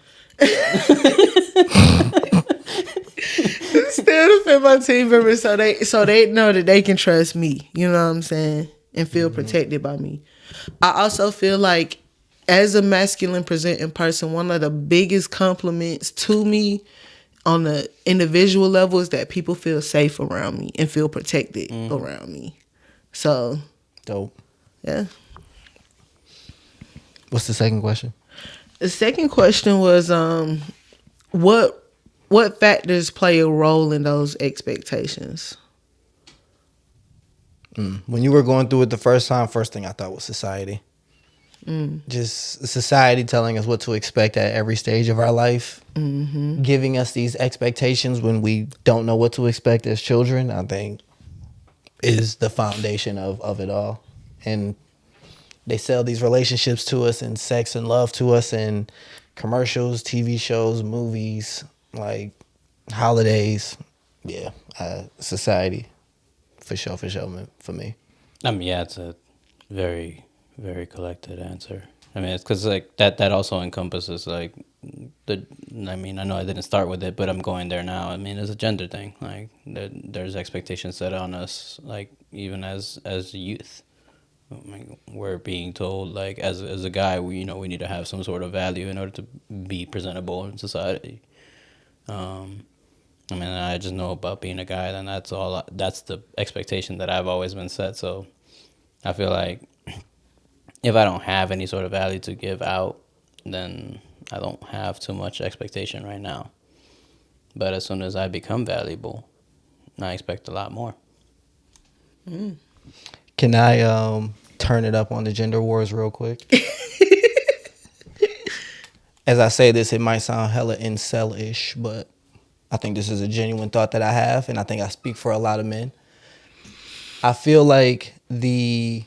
Speaker 2: Still defend my team members, so they know that they can trust me. You know what I'm saying, and feel protected by me. I also feel like, as a masculine presenting person, one of the biggest compliments to me on the individual level is that people feel safe around me and feel protected around me. So,
Speaker 3: Dope.
Speaker 2: yeah.
Speaker 3: What's the second question?
Speaker 2: The second question was, what factors play a role in those expectations?
Speaker 3: When you were going through it the first time, first thing I thought was society. Just society telling us what to expect at every stage of our life, giving us these expectations when we don't know what to expect as children, I think is the foundation of it all. And they sell these relationships to us and sex and love to us in commercials, TV shows, movies, like holidays. Yeah, society, for sure, for me.
Speaker 1: I mean, yeah, it's a very, very collected answer. I mean, it's because like that also encompasses like the. I mean, I know I didn't start with it, but I'm going there now. I mean, it's a gender thing. Like there's expectations set on us, like even as youth. I mean, we're being told like as a guy, we we need to have some sort of value in order to be presentable in society. I mean, I just know about being a guy, then that's all. That's the expectation that I've always been set. So I feel like if I don't have any sort of value to give out, then I don't have too much expectation right now. But as soon as I become valuable, I expect a lot more.
Speaker 3: Can I turn it up on the gender wars real quick? As I say this, it might sound hella incel-ish, but I think this is a genuine thought that I have, and I think I speak for a lot of men. I feel like the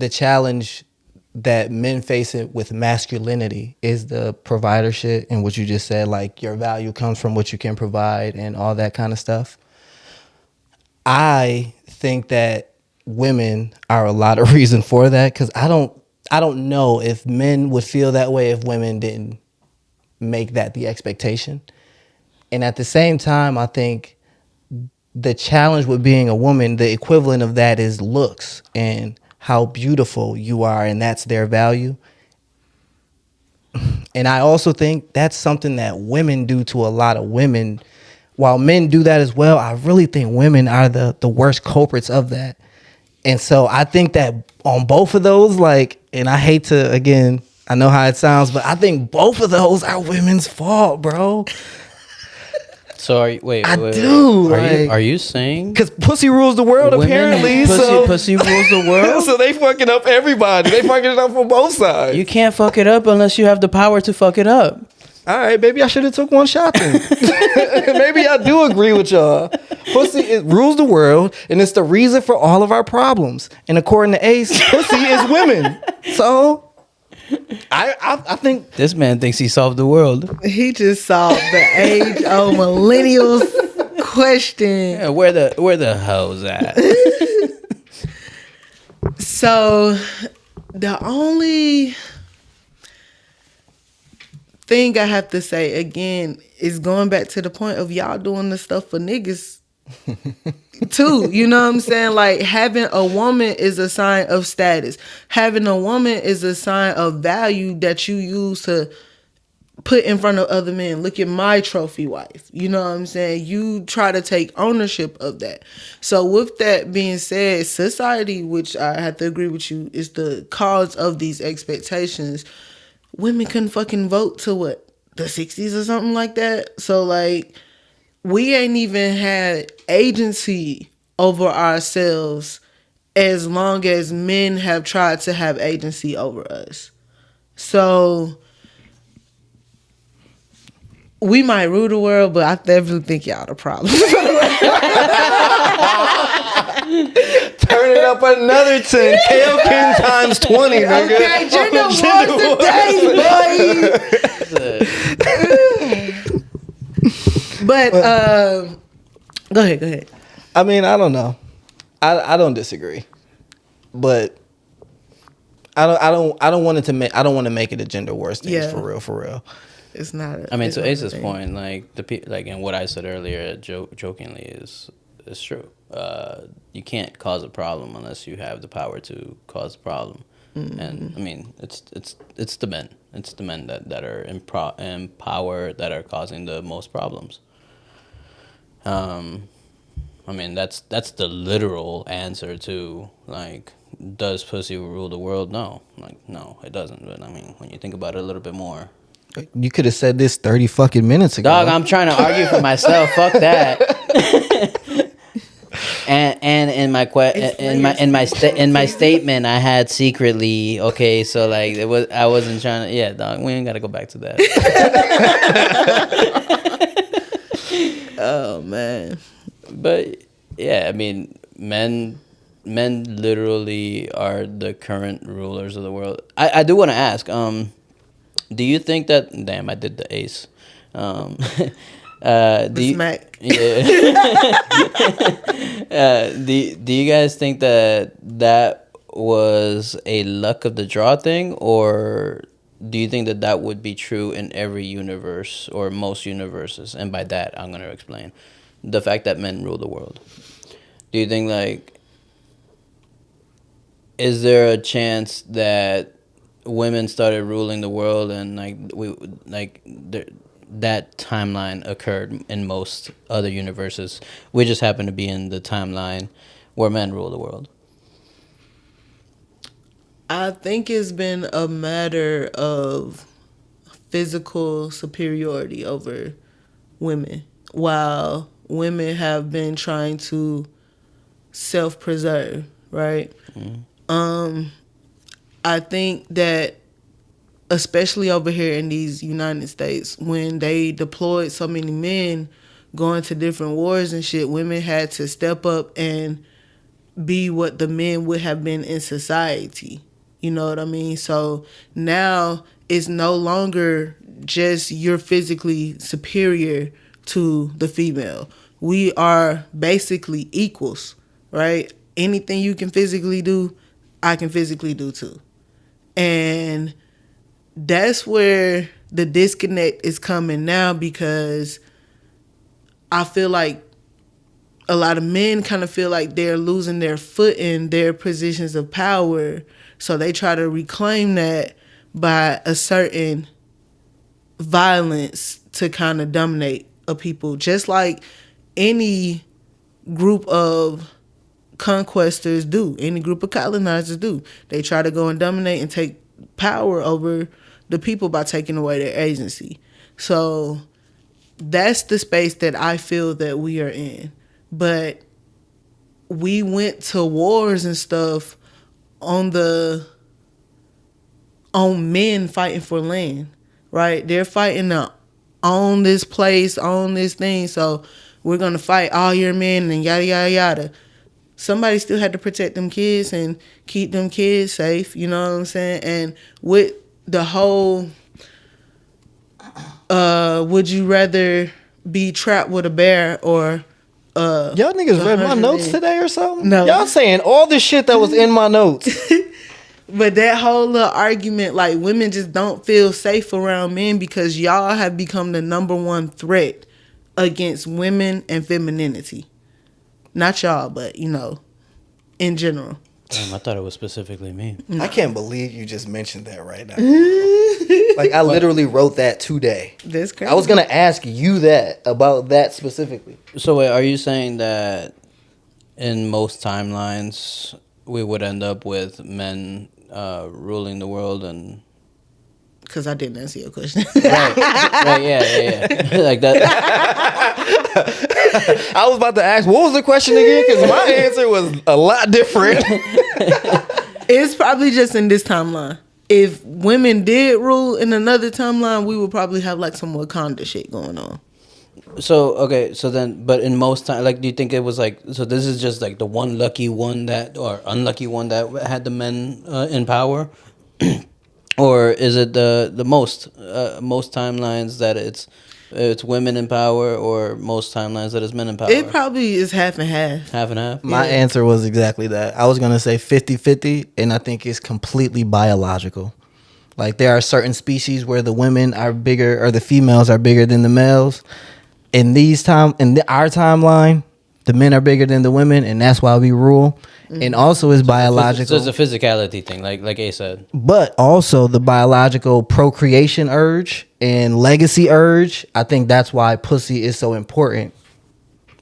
Speaker 3: challenge that men face it with masculinity is the provider shit, and what you just said, like your value comes from what you can provide and all that kind of stuff. I think that women are a lot of reason for that, because I don't know if men would feel that way if women didn't make that the expectation. And at the same time, I think the challenge with being a woman, the equivalent of that is looks and how beautiful you are, and that's their value. And I also think that's something that women do to a lot of women. While men do that as well, I really think women are the worst culprits of that. And so I think that on both of those, like, and I hate to, again, I know how it sounds, but I think both of those are women's fault, bro.
Speaker 1: So are you, wait,
Speaker 3: I
Speaker 1: wait,
Speaker 3: do,
Speaker 1: wait.
Speaker 3: like-
Speaker 1: Are you saying
Speaker 3: Because pussy rules the world,
Speaker 1: women,
Speaker 3: apparently.
Speaker 1: pussy rules the world?
Speaker 3: So they fucking up everybody. They fucking it up from both sides.
Speaker 1: You can't fuck it up unless you have the power to fuck it up.
Speaker 3: All right, maybe I should have took one shot then. Maybe I do agree with y'all. Pussy rules the world, and it's the reason for all of our problems. And according to Ace, pussy is women. So I think
Speaker 1: This man thinks he solved the world.
Speaker 2: He just solved the age-old millennials question.
Speaker 1: Yeah, where the hell's at?
Speaker 2: So the only thing I have to say again is going back to the point of y'all doing the stuff for niggas too. You know what I'm saying? Like, having a woman is a sign of status. Having a woman is a sign of value that you use to put in front of other men. Look at my trophy wife. You know what I'm saying? You try to take ownership of that. So with that being said, society, which I have to agree with you, is the cause of these expectations. Women couldn't fucking vote to what, the 60s or something like that? So like, we ain't even had agency over ourselves as long as men have tried to have agency over us. So we might rule the world, but I definitely think y'all the problem.
Speaker 3: Turn it up another 10. KOK times 20, nigga.
Speaker 2: Okay, gender wars today, boy. But go ahead.
Speaker 3: I mean, I don't know. I don't disagree, but I don't want to make it a gender wars thing.
Speaker 2: Yeah.
Speaker 3: For real.
Speaker 2: It's not.
Speaker 1: I mean, to Ace's point, like and what I said earlier, jokingly, is true. You can't cause a problem unless you have the power to cause a problem. Mm-hmm. And I mean, it's the men. It's the men that are in power that are causing the most problems. I mean, that's the literal answer to, like, does pussy rule the world? No. Like, no, it doesn't. But I mean, when you think about it a little bit more.
Speaker 3: You could have said this 30 fucking minutes ago.
Speaker 1: Dog, I'm trying to argue for myself. Fuck that. And in my statement, I had secretly, okay, so like I wasn't trying to. Yeah, dog, we ain't gotta go back to that.
Speaker 2: Oh man.
Speaker 1: But yeah, I mean, men literally are the current rulers of the world. I do want to ask, do you think that? Damn, I did the ace.
Speaker 2: Smack.
Speaker 1: Yeah. Do you guys think that was a luck of the draw thing, or do you think that would be true in every universe or most universes? And by that, I'm gonna explain the fact that men rule the world. Do you think, like, is there a chance that women started ruling the world and that timeline occurred in most other universes? We just happen to be in the timeline where men rule the world.
Speaker 2: I think it's been a matter of physical superiority over women, while women have been trying to self-preserve, right? Mm-hmm. I think that especially over here in these United States, when they deployed so many men going to different wars and shit, women had to step up and be what the men would have been in society. You know what I mean? So now it's no longer just you're physically superior to the female. We are basically equals, right? Anything you can physically do, I can physically do too. And that's where the disconnect is coming now, because I feel like a lot of men kind of feel like they're losing their foot in their positions of power. So they try to reclaim that by a certain violence to kind of dominate a people. Just like any group of conquestors do, any group of colonizers do. They try to go and dominate and take power over the people by taking away their agency. So that's the space that I feel that we are in. But we went to wars and stuff on men fighting for land, right? They're fighting to own this place, own this thing. So we're going to fight all your men and yada, yada, yada. Somebody still had to protect them kids and keep them kids safe, you know what I'm saying? And with the whole, would you rather be trapped with a bear or...
Speaker 3: y'all niggas read my notes today or something?
Speaker 2: No.
Speaker 3: Y'all saying all the shit that was in my notes.
Speaker 2: But that whole little argument, like, women just don't feel safe around men because y'all have become the number one threat against women and femininity. Not y'all, but, you know, in general.
Speaker 1: Damn, I thought it was specifically me.
Speaker 3: I can't believe you just mentioned that right now. Like, I literally wrote that today.
Speaker 2: That's crazy.
Speaker 3: I was going to ask you that, about that specifically.
Speaker 1: So wait, are you saying that in most timelines we would end up with men ruling the world? And
Speaker 2: because I didn't answer your question.
Speaker 1: right, yeah. Like that.
Speaker 3: I was about to ask, what was the question again? Because my answer was a lot different.
Speaker 2: It's probably just in this timeline. if women did rule in another timeline, we would probably have like some Wakanda shit going on.
Speaker 1: So okay, so then, but in most time, like, do you think it was like, so this is just like the one lucky one that, or unlucky one that had the men in power, or is it the most timelines that it's women in power, or most timelines that it's men in power?
Speaker 2: It probably is half and half.
Speaker 1: Half and half.
Speaker 3: My answer was exactly that. I was going to say 50-50, and I think it's completely biological. Like, there are certain species where the women are bigger, or the females are bigger than the males. In our timeline, the men are bigger than the women, and that's why we rule. And also it's biological.
Speaker 1: So it's a physicality thing, like A said.
Speaker 3: But also the biological procreation urge and legacy urge. I think that's why pussy is so important.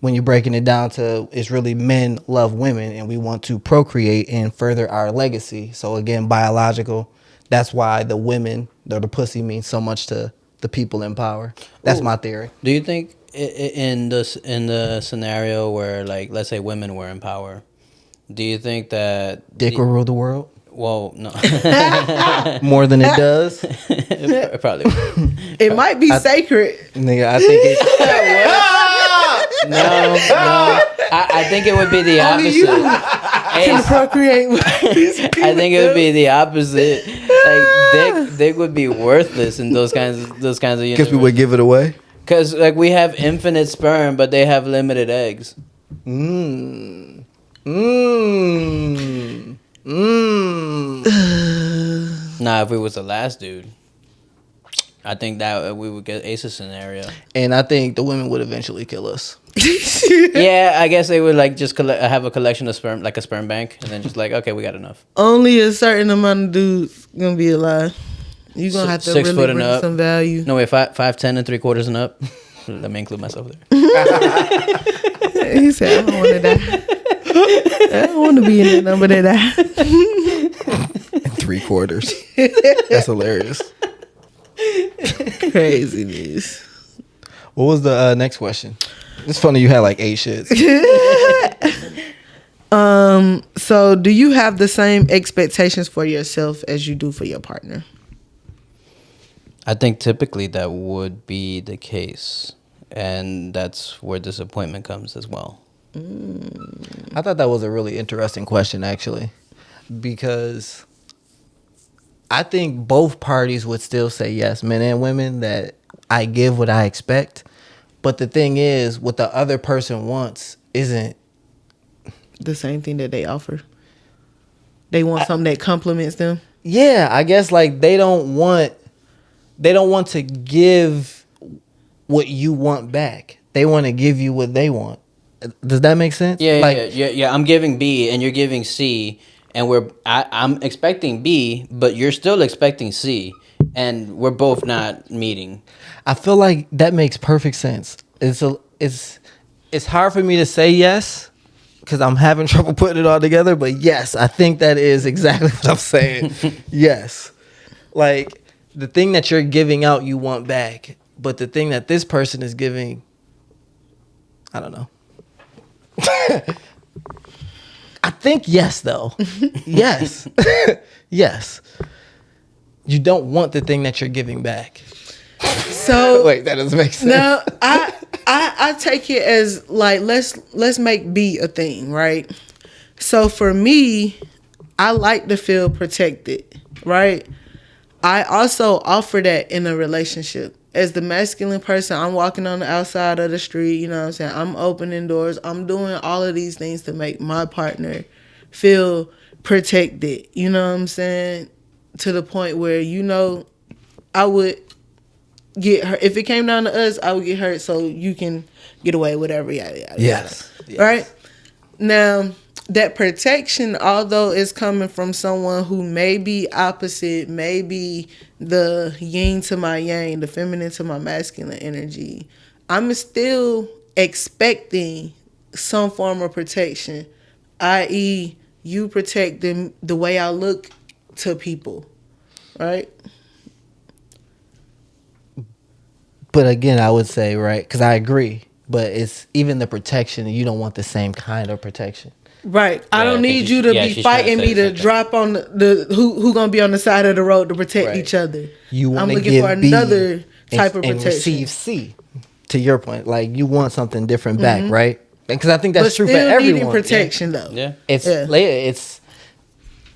Speaker 3: When you're breaking it down to, it's really men love women and we want to procreate and further our legacy. So again, biological. That's why the women, or the pussy, means so much to the people in power. That's my theory.
Speaker 1: Do you think in the scenario where, like, let's say women were in power, do you think that
Speaker 3: Dick will rule the world?
Speaker 1: Well, no.
Speaker 3: More than it does?
Speaker 1: It probably would.
Speaker 2: It might be sacred.
Speaker 3: Nigga, I think it's...
Speaker 1: No. I think it would be the
Speaker 2: Only you
Speaker 1: opposite.
Speaker 2: can procreate with these people.
Speaker 1: I think it would be the opposite. Like, dick would be worthless in those kinds of universes.
Speaker 3: Guess we would give it away?
Speaker 1: Because, like, we have infinite sperm, but they have limited eggs.
Speaker 3: Nah,
Speaker 1: Nah, if we was the last dude, I think that we would get Ace's scenario.
Speaker 3: and I think the women would eventually kill us.
Speaker 1: Yeah, I guess they would, like, just have a collection of sperm, like a sperm bank, and then just like, okay, we got enough.
Speaker 2: Only a certain amount of dudes gonna be alive. You gonna have to
Speaker 1: 6
Speaker 2: really
Speaker 1: foot and
Speaker 2: bring
Speaker 1: up.
Speaker 2: some value.
Speaker 1: No, wait, 5'10" and 3/4 and up. Let me include myself there.
Speaker 2: He said, "I don't want to die. I don't want to be in that number that die."
Speaker 3: 3/4. That's hilarious.
Speaker 2: Craziness.
Speaker 3: What was the next question? It's funny you had like 8 shits.
Speaker 2: So do you have the same expectations for yourself as you do for your partner?
Speaker 1: I think typically that would be the case, and that's where disappointment comes as well.
Speaker 3: I thought that was a really interesting question, actually, because I think both parties would still say yes, men and women, that I give what I expect. But the thing is, what the other person wants isn't
Speaker 2: The same thing that they offer. They want something that complements them.
Speaker 3: Yeah, I guess like they don't want to give what you want back. They want to give you what they want. Does that make sense?
Speaker 1: Yeah. I'm giving B and you're giving C, and I'm expecting B, but you're still expecting C, and we're both not meeting.
Speaker 3: I feel like that makes perfect sense. It's hard for me to say yes because I'm having trouble putting it all together. But yes, I think that is exactly what I'm saying. Yes, like the thing that you're giving out, you want back, but the thing that this person is giving, I don't know. I think yes, though. Yes. Yes. You don't want the thing that you're giving back.
Speaker 2: So
Speaker 3: Wait, that doesn't make sense.
Speaker 2: now I take it as like let's make B a thing, right? So for me, I like to feel protected, right? I also offer that in a relationship. As the masculine person, I'm walking on the outside of the street, you know what I'm saying? I'm opening doors. I'm doing all of these things to make my partner feel protected, you know what I'm saying? To the point where, you know, I would get hurt. If it came down to us, I would get hurt so you can get away, whatever, yada, yada,
Speaker 3: Yes.
Speaker 2: yada. Right? Now, that protection, although it's coming from someone who may be opposite, maybe the yin to my yang, the feminine to my masculine energy, I'm still expecting some form of protection, i.e., you protect them the way I look to people, right?
Speaker 3: But again, I would say, right, because I agree, but it's even the protection, you don't want the same kind of protection.
Speaker 2: Right. I
Speaker 1: Yeah,
Speaker 2: don't
Speaker 1: I think
Speaker 2: need you to be
Speaker 1: she's trying to
Speaker 2: fighting
Speaker 1: say
Speaker 2: me
Speaker 1: the
Speaker 2: to
Speaker 1: same thing.
Speaker 2: drop on the who gonna be on the side of the road to protect
Speaker 3: Right.
Speaker 2: each other.
Speaker 3: You want
Speaker 2: I'm
Speaker 3: to
Speaker 2: looking
Speaker 3: give
Speaker 2: for
Speaker 3: B
Speaker 2: another type of
Speaker 3: and
Speaker 2: protection.
Speaker 3: receive C. To your point, like you want something different back, right? Because I think that's
Speaker 2: But
Speaker 3: true for
Speaker 2: still
Speaker 3: everyone.
Speaker 2: needing protection though.
Speaker 1: Yeah.
Speaker 3: It's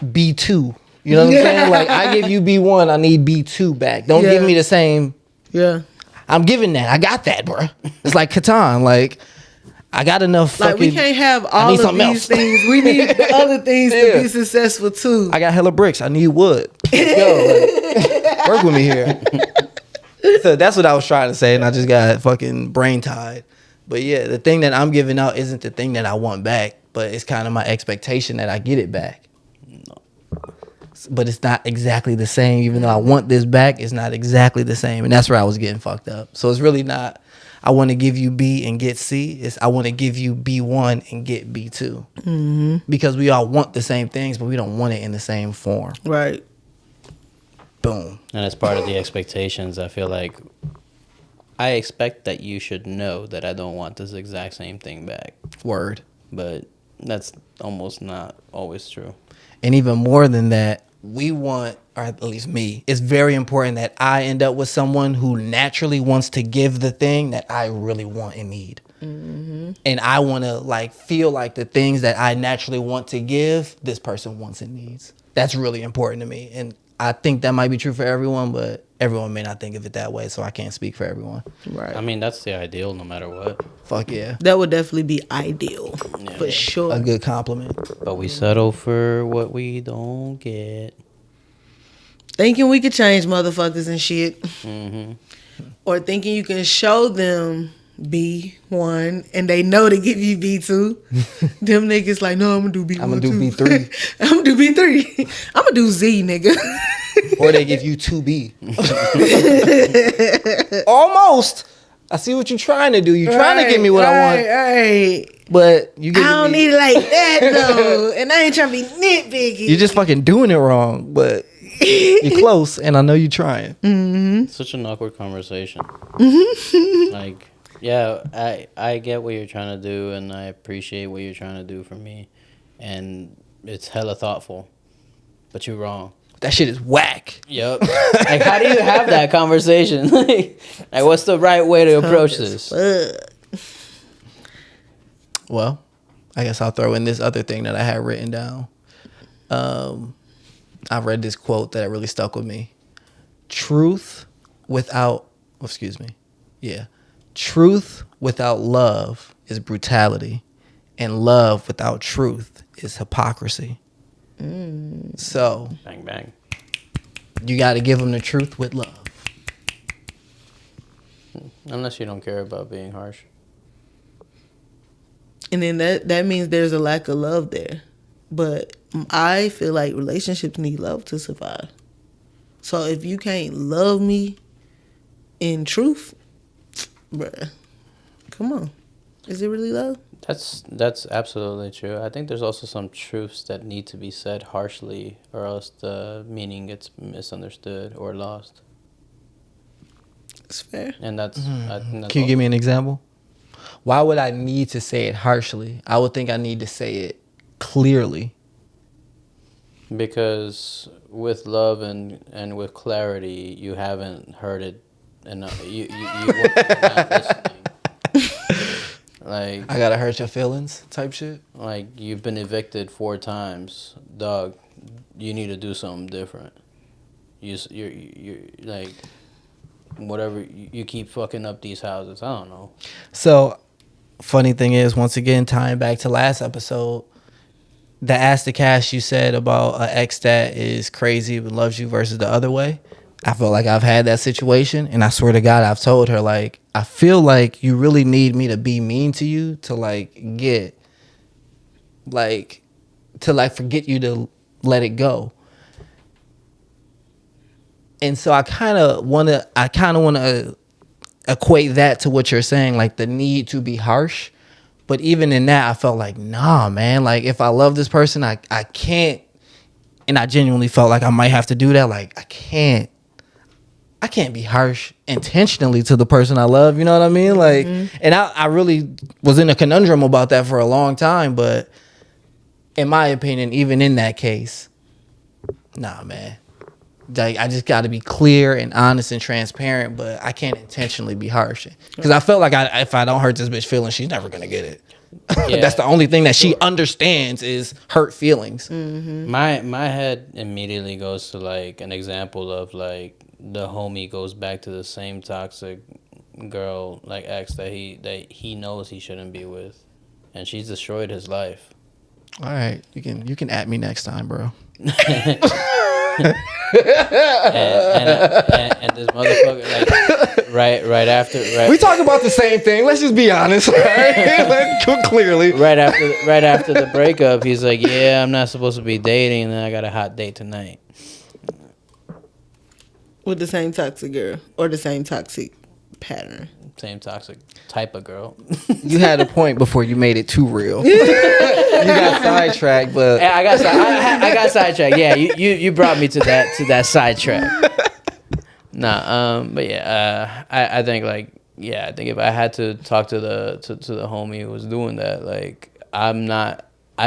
Speaker 3: B2. You know what I'm saying? Like I give you B1, I need B2 back. Don't give
Speaker 2: Yeah.
Speaker 3: me the same.
Speaker 2: Yeah.
Speaker 3: I'm giving that. I got that, bro. It's like Catan. Like I got enough.
Speaker 2: Like we
Speaker 3: fucking-
Speaker 2: can't have
Speaker 3: I
Speaker 2: all
Speaker 3: need
Speaker 2: of
Speaker 3: something
Speaker 2: these
Speaker 3: else.
Speaker 2: things. We need the other things
Speaker 3: Yeah.
Speaker 2: to be successful too.
Speaker 3: I got hella bricks. I need wood. Let's go. Like, work with me here. So that's what I was trying to say, and I just got fucking brain tied. But yeah, the thing that I'm giving out isn't the thing that I want back, but it's kind of my expectation that I get it back. But it's not exactly the same. Even though I want this back, it's not exactly the same, and that's where I was getting fucked up. So it's really not. I want to give you B and get C. It's I want to give you B1 and get B2 because we all want the same things, but we don't want it in the same form.
Speaker 2: Right.
Speaker 3: Boom.
Speaker 1: And as part of the expectations, I feel like I expect that you should know that I don't want this exact same thing back.
Speaker 3: Word.
Speaker 1: But that's almost not always true.
Speaker 3: And even more than that, we want, or at least me, it's very important that I end up with someone who naturally wants to give the thing that I really want and need. And I want to like feel like the things that I naturally want to give, this person wants and needs. That's really important to me. And I think that might be true for everyone, but everyone may not think of it that way. So I can't speak for everyone.
Speaker 2: Right.
Speaker 1: I mean, that's the ideal no matter what.
Speaker 3: Fuck yeah.
Speaker 2: That would definitely be ideal
Speaker 1: Yeah.
Speaker 2: for sure.
Speaker 3: A good compliment.
Speaker 1: But we settle for what we don't get.
Speaker 2: Thinking we could change motherfuckers and shit.
Speaker 1: Mm-hmm.
Speaker 2: Or thinking you can show them B1 and they know to give you B2. Them niggas like, no, I'm gonna do B1
Speaker 3: I'm gonna do
Speaker 2: too.
Speaker 3: B3.
Speaker 2: I'm gonna do B3. I'm gonna do Z, nigga.
Speaker 3: Or they give you 2B. Almost. I see what you're trying to do. You're trying to give me what I want.
Speaker 2: Right.
Speaker 3: But you
Speaker 2: I
Speaker 3: give
Speaker 2: don't
Speaker 3: me,
Speaker 2: need it like that though. And I ain't trying to be nitpicky.
Speaker 3: you're just fucking doing it wrong, but you're close, and I know you're trying.
Speaker 1: Such an awkward conversation. Like, yeah, I get what you're trying to do, and I appreciate what you're trying to do for me, and it's hella thoughtful, but you're wrong.
Speaker 3: That shit is whack.
Speaker 1: Yep. Like, how do you have that conversation? Like, what's the right way to approach this?
Speaker 3: Well, I guess I'll throw in this other thing that I had written down. I read this quote that really stuck with me. Truth without love is brutality, and love without truth is hypocrisy. So
Speaker 1: Bang, bang.
Speaker 3: you got to give them the truth with love.
Speaker 1: Unless you don't care about being harsh.
Speaker 2: And then that means there's a lack of love there. But I feel like relationships need love to survive. So if you can't love me in truth, bruh, come on. Is it really love?
Speaker 1: That's absolutely true. I think there's also some truths that need to be said harshly, or else the meaning gets misunderstood or lost.
Speaker 2: It's fair.
Speaker 1: And that's I think that's
Speaker 3: Can you give me an example? Why would I need to say it harshly? I would think I need to say it clearly.
Speaker 1: because with love and with clarity, you haven't heard it enough. You're not listening. Like,
Speaker 3: I gotta hurt your feelings type shit.
Speaker 1: like you've been evicted 4 times, dog. You need to do something different. You're like, whatever. You keep fucking up these houses. I don't know.
Speaker 3: So, funny thing is, once again, tying back to last episode, the Ask the Cash you said about an ex that is crazy but loves you versus the other way. I feel like I've had that situation, and I swear to God, I've told her, like, I feel like you really need me to be mean to you to, like, get, like, to, like, forget you to let it go. And so I kind of want to equate that to what you're saying, like the need to be harsh. But even in that, I felt like, nah, man, like if I love this person, I can't. And I genuinely felt like I might have to do that. Like I can't be harsh intentionally to the person I love. You know what I mean? Like, and I really was in a conundrum about that for a long time. But in my opinion, even in that case, nah, man. Like, I just got to be clear and honest and transparent, but I can't intentionally be harsh. Because I felt like if I don't hurt this bitch feelings, she's never going to get it.
Speaker 1: Yeah.
Speaker 3: That's the only thing that she understands is hurt feelings.
Speaker 1: My head immediately goes to like an example of like the homie goes back to the same toxic girl, like ex that he knows he shouldn't be with, and she's destroyed his life.
Speaker 3: All right, you can at me next time, bro.
Speaker 1: And this motherfucker, like right after
Speaker 3: We talk about the same thing. Let's just be honest, right? Clearly,
Speaker 1: right after the breakup, he's like, yeah, I'm not supposed to be dating, and then I got a hot date tonight
Speaker 2: With the same toxic girl or the same toxic pattern.
Speaker 1: same toxic type of girl.
Speaker 3: you had a point before you made it too real. You got sidetracked, but
Speaker 1: I got sidetracked. Yeah, you brought me to that sidetrack. But yeah, I think like I think if I had to talk to the homie who was doing that, like I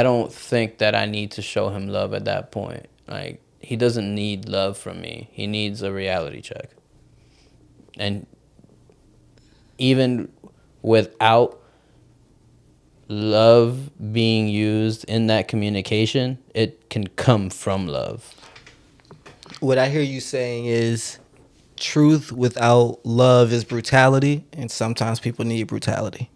Speaker 1: don't think that I need to show him love at that point. Like he doesn't need love from me. He needs a reality check. And even without love being used in that communication, it can come from love.
Speaker 3: what I hear you saying is truth without love is brutality, and sometimes people need brutality.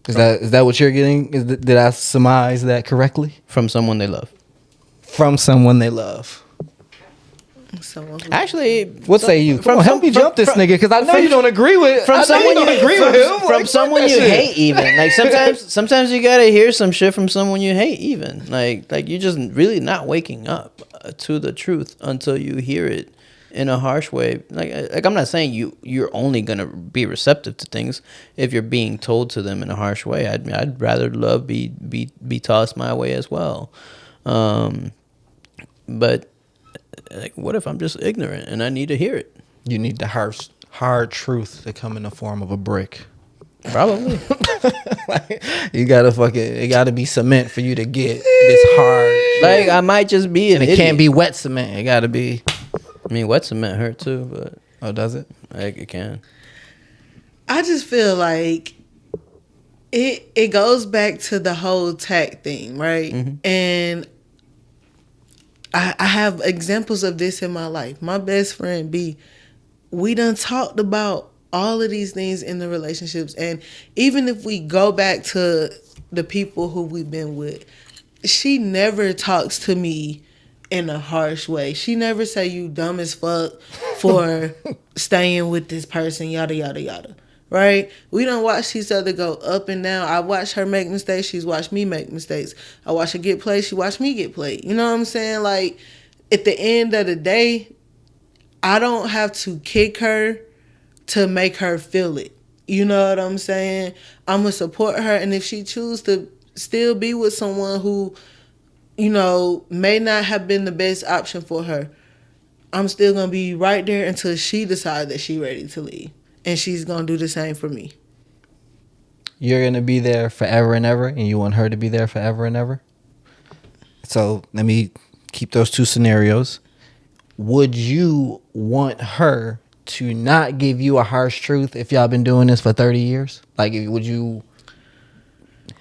Speaker 3: Is that what you're getting? Did I surmise that correctly?
Speaker 1: From someone they love.
Speaker 3: From someone they love.
Speaker 1: Actually,
Speaker 3: What say you? Come on, help me jump this nigga, because I know you don't agree with.
Speaker 1: From someone you
Speaker 3: agree with him.
Speaker 1: From someone you hate, even like sometimes you gotta hear some shit from someone you hate, even like you're just really not waking up to the truth until you hear it in a harsh way. Like I'm not saying you're only gonna be receptive to things if you're being told to them in a harsh way. I'd rather love be tossed my way as well, but. Like, what if I'm just ignorant and I need to hear it?
Speaker 3: You need the hard truth to come in the form of a brick.
Speaker 1: Probably.
Speaker 3: Like, it gotta be cement for you to get this hard.
Speaker 1: Like, I might just be an
Speaker 3: And it
Speaker 1: idiot.
Speaker 3: can't be wet cement. It gotta be.
Speaker 1: I mean, wet cement hurt too, but
Speaker 3: Oh, does it?
Speaker 1: like it can.
Speaker 2: I just feel like it goes back to the whole tech thing, right?
Speaker 1: Mm-hmm.
Speaker 2: And I have examples of this in my life. My best friend B, we done talked about all of these things in the relationships, and even if we go back to the people who we've been with, she never talks to me in a harsh way. She never say you dumb as fuck for staying with this person, yada yada yada. Right? We don't watch each other go up and down. I watch her make mistakes. She's watched me make mistakes. I watch her get played. She watched me get played. You know what I'm saying? Like, at the end of the day, I don't have to kick her to make her feel it. You know what I'm saying? I'm going to support her. And if she chooses to still be with someone who, you know, may not have been the best option for her, I'm still going to be right there until she decides that she's ready to leave. And she's going to do the same for me.
Speaker 3: You're going to be there forever and ever, and you want her to be there forever and ever? So let me keep those two scenarios. Would you want her to not give you a harsh truth if y'all been doing this for 30 years? Like, would you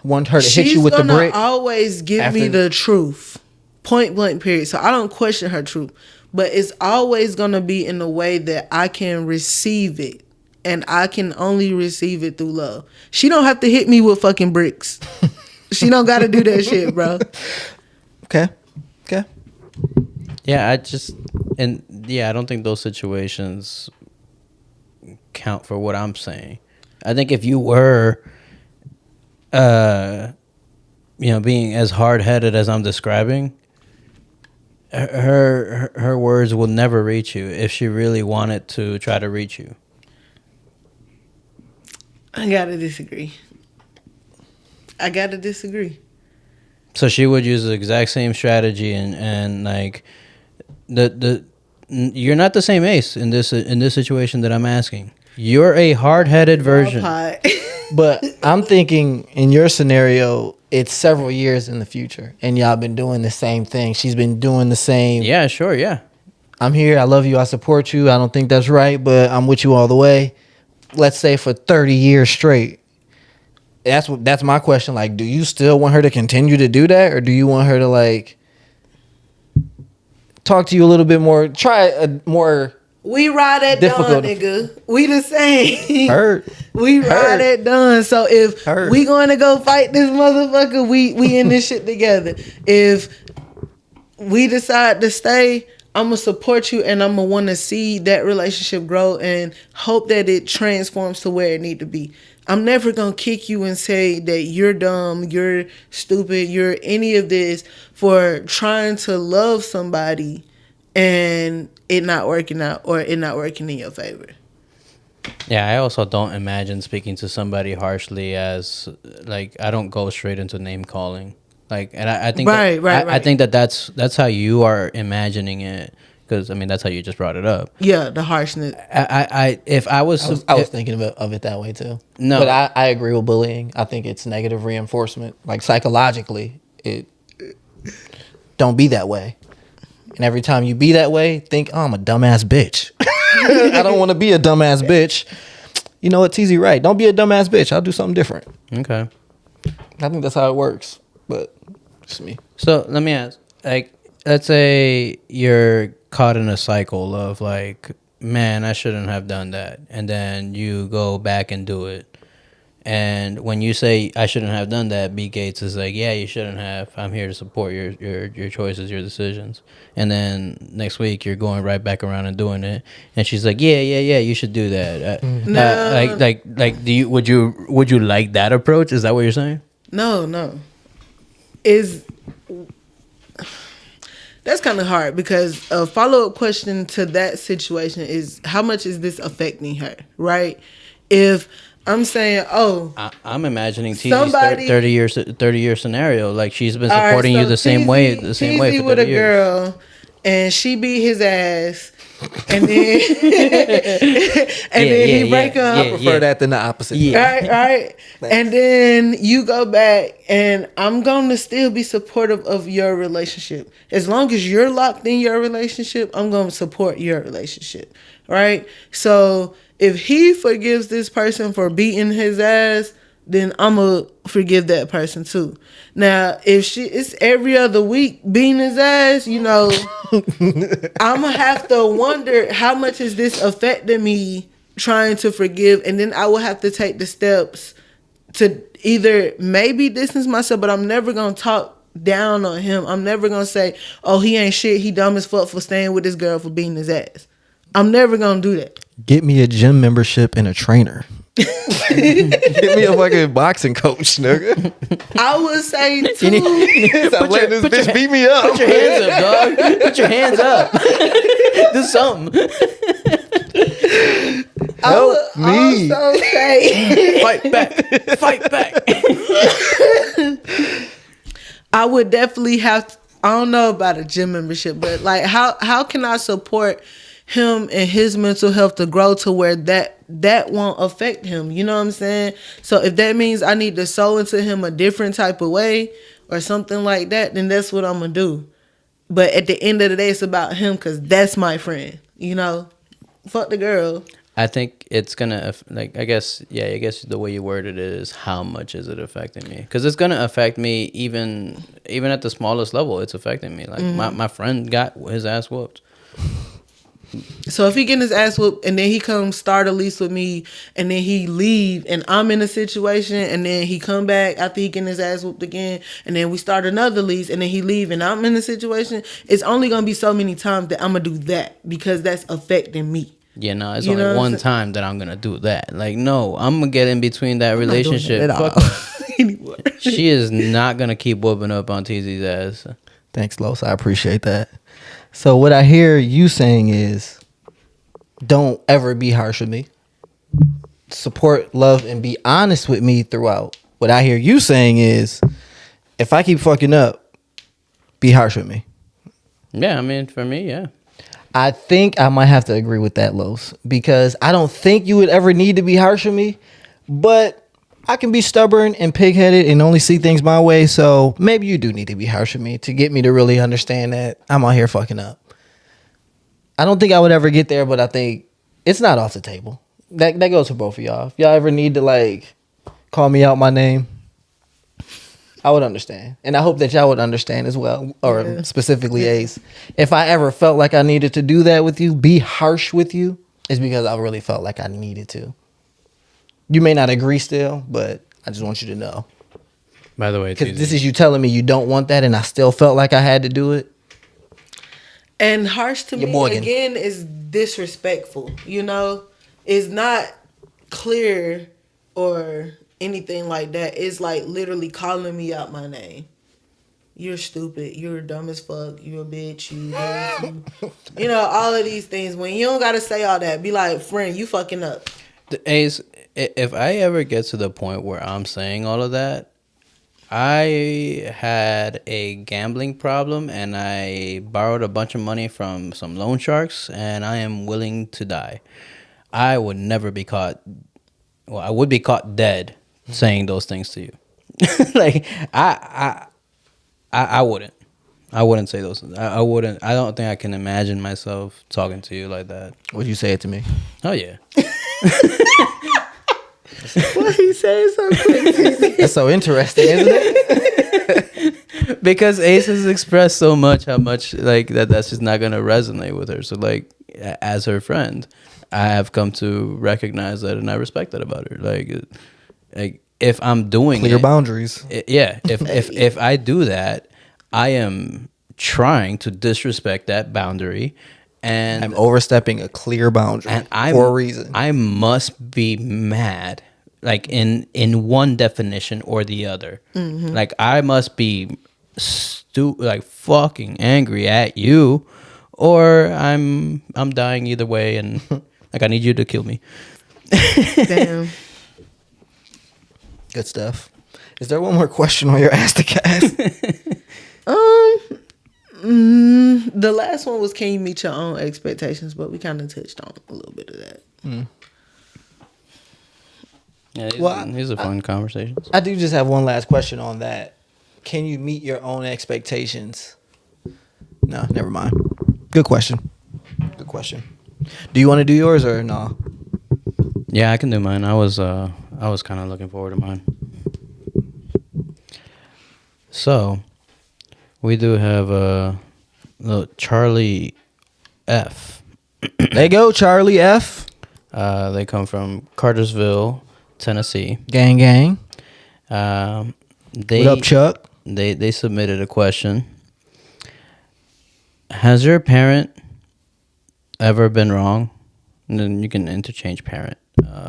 Speaker 3: want her to hit you with the brick?
Speaker 2: She's going to always give me the truth. Point blank, period. So I don't question her truth. But it's always going to be in a way that I can receive it. And I can only receive it through love. She don't have to hit me with fucking bricks. She don't got to do that shit, bro.
Speaker 3: Okay.
Speaker 1: Yeah, I don't think those situations count for what I'm saying. I think if you were, being as hard-headed as I'm describing, her words will never reach you if she really wanted to try to reach you.
Speaker 2: I gotta disagree.
Speaker 1: So she would use the exact same strategy, and like you're not the same ace in this situation that I'm asking. You're a hard-headed version.
Speaker 3: But I'm thinking in your scenario, it's several years in the future, and y'all been doing the same thing. She's been doing the same.
Speaker 1: Yeah, sure, yeah.
Speaker 3: I'm here. I love you. I support you. I don't think that's right, but I'm with you all the way. Let's say for 30 years straight. That's my question. Like, do you still want her to continue to do that, or do you want her to like talk to you a little bit more? Try a more.
Speaker 2: We ride at
Speaker 3: Difficult.
Speaker 2: dawn, nigga. We the same.
Speaker 3: Hurt.
Speaker 2: We ride at dawn. So if
Speaker 3: Hurt.
Speaker 2: we going to go fight this motherfucker, we in this shit together. If we decide to stay, I'm gonna support you, and I'm gonna want to see that relationship grow and hope that it transforms to where it need to be. I'm never gonna kick you and say that you're dumb, you're stupid, you're any of this for trying to love somebody and it not working out or it not working in your favor.
Speaker 1: Yeah, I also don't imagine speaking to somebody harshly as like I don't go straight into name calling. Like, and I think
Speaker 2: Right.
Speaker 1: I think that's how you are imagining it, because I mean that's how you just brought it up.
Speaker 2: Yeah, the harshness.
Speaker 1: If I was
Speaker 3: I was thinking of it that way too.
Speaker 1: No.
Speaker 3: But I agree with bullying. I think it's negative reinforcement. Like psychologically, it don't be that way. And every time you be that way, think, oh, I'm a dumbass bitch. I don't want to be a dumbass bitch. You know what, TZ right. Don't be a dumbass bitch. I'll do something different.
Speaker 1: okay.
Speaker 3: I think that's how it works. But it's me.
Speaker 1: So let me ask, like, let's say you're caught in a cycle of like, man, I shouldn't have done that, and then you go back and do it. And when you say I shouldn't have done that, B Gates is like, yeah, you shouldn't have. I'm here to support your choices, your decisions. And then next week you're going right back around and doing it. And she's like, yeah, you should do that.
Speaker 2: No.
Speaker 1: Like, would you like that approach? Is that what you're saying?
Speaker 2: No. That's kind of hard, because a follow-up question to that situation is, how much is this affecting her, right? If I'm saying,
Speaker 1: I'm imagining TZ's
Speaker 2: somebody-
Speaker 1: 30 year scenario. Like, she's been supporting you the same way for 30
Speaker 2: with a
Speaker 1: years.
Speaker 2: Girl, and she beat his ass, and then he break up.
Speaker 3: I prefer that than the opposite.
Speaker 1: Yeah.
Speaker 2: Right. And then you go back, and I'm going to still be supportive of your relationship. As long as you're locked in your relationship, I'm going to support your relationship. Right? So if he forgives this person for beating his ass, then I'm going to forgive that person too. Now, if it's every other week beating his ass, I'm going to have to wonder, how much is this affecting me trying to forgive? And then I will have to take the steps to either maybe distance myself, but I'm never going to talk down on him. I'm never going to say, oh, he ain't shit, he dumb as fuck for staying with this girl for beating his ass. I'm never going to do that.
Speaker 3: Get me a gym membership and a trainer. Get me a fucking boxing coach, nigga.
Speaker 2: I would say too.
Speaker 3: Stop letting this bitch beat me up.
Speaker 1: Put your hands up, dog. Put your hands up. Do something.
Speaker 3: Help me.
Speaker 2: Also say,
Speaker 1: Fight back.
Speaker 2: I would definitely have. I don't know about a gym membership, but like, how can I support him and his mental health to grow to where that won't affect him? You know what I'm saying? So if that means I need to sow into him a different type of way or something like that, then that's what I'm gonna do. But at the end of the day, it's about him, because that's my friend. Fuck the girl.
Speaker 1: I think it's gonna I guess the way you worded it is, how much is it affecting me? Because it's gonna affect me even at the smallest level. It's affecting me. Like, my friend got his ass whooped.
Speaker 2: So if he getting his ass whooped and then he come start a lease with me and then he leave and I'm in a situation and then he come back after he getting his ass whooped again and then we start another lease and then he leave and I'm in a situation, it's only gonna be so many times that I'm gonna do that, because that's affecting me.
Speaker 1: Yeah, no, it's only one time that I'm gonna do that. Like, no, I'm gonna get in between that relationship.
Speaker 2: Anymore.
Speaker 1: She is not gonna keep whooping up on TZ's ass.
Speaker 3: Thanks, Los. I appreciate that. So what I hear you saying is, don't ever be harsh with me. Support, love, and be honest with me throughout. What I hear you saying is, if I keep fucking up, be harsh with me.
Speaker 1: Yeah, I mean, for me, yeah.
Speaker 3: I think I might have to agree with that, Los, because I don't think you would ever need to be harsh with me, but I can be stubborn and pig-headed and only see things my way. So maybe you do need to be harsh with me to get me to really understand that I'm out here fucking up. I don't think I would ever get there, but I think it's not off the table. That goes for both of y'all. If y'all ever need to like call me out my name, I would understand. And I hope that y'all would understand as well, or specifically Ace. If I ever felt like I needed to do that with you, be harsh with you, it's because I really felt like I needed to. You may not agree still, but I just want you to know.
Speaker 1: By the way,
Speaker 3: because this is you telling me you don't want that, and I still felt like I had to do it.
Speaker 2: And harsh to
Speaker 3: You're
Speaker 2: me
Speaker 3: boygin.
Speaker 2: again is disrespectful. You know, it's not clear or anything like that. It's like literally calling me out my name. You're stupid. You're dumb as fuck. You're a bitch. You this, you know, all of these things. When you don't gotta say all that, be like, friend, you fucking up.
Speaker 1: Ace, if I ever get to the point where I'm saying all of that, I had a gambling problem and I borrowed a bunch of money from some loan sharks and I am willing to die. I would never be caught. Well, I would be caught dead saying those things to you. Like I wouldn't. I wouldn't say those. I wouldn't. I don't think I can imagine myself talking to you like that.
Speaker 3: Would you say it to me?
Speaker 1: Oh yeah.
Speaker 2: Why he saying so quick?
Speaker 3: That's so interesting, isn't it?
Speaker 1: Because Ace has expressed so much how much like that's just not gonna resonate with her. So like as her friend, I have come to recognize that and I respect that about her. Like if I'm doing
Speaker 3: Clear
Speaker 1: it,
Speaker 3: boundaries.
Speaker 1: yeah. If I do that, I am trying to disrespect that boundary. And
Speaker 3: I'm overstepping a clear boundary for a reason.
Speaker 1: I must be mad, like in one definition or the other. Mm-hmm. Like I must be like fucking angry at you, or I'm dying either way, and like I need you to kill me.
Speaker 2: Damn.
Speaker 3: Good stuff. Is there one more question on your Ask the Cast?
Speaker 2: The last one was, can you meet your own expectations? But we kind of touched on a little bit of that.
Speaker 1: Yeah, these are fun conversations.
Speaker 3: I do just have one last question on that. Can you meet your own expectations? No, never mind. Good question. Good question. Do you want to do yours or no?
Speaker 1: Yeah, I can do mine. I was kind of looking forward to mine. So, we do have Charlie F.
Speaker 3: There go, Charlie F.
Speaker 1: They come from Cartersville, Tennessee.
Speaker 3: Gang, gang.
Speaker 1: What
Speaker 3: up, Chuck?
Speaker 1: They submitted a question. Has your parent ever been wrong? And then you can interchange parent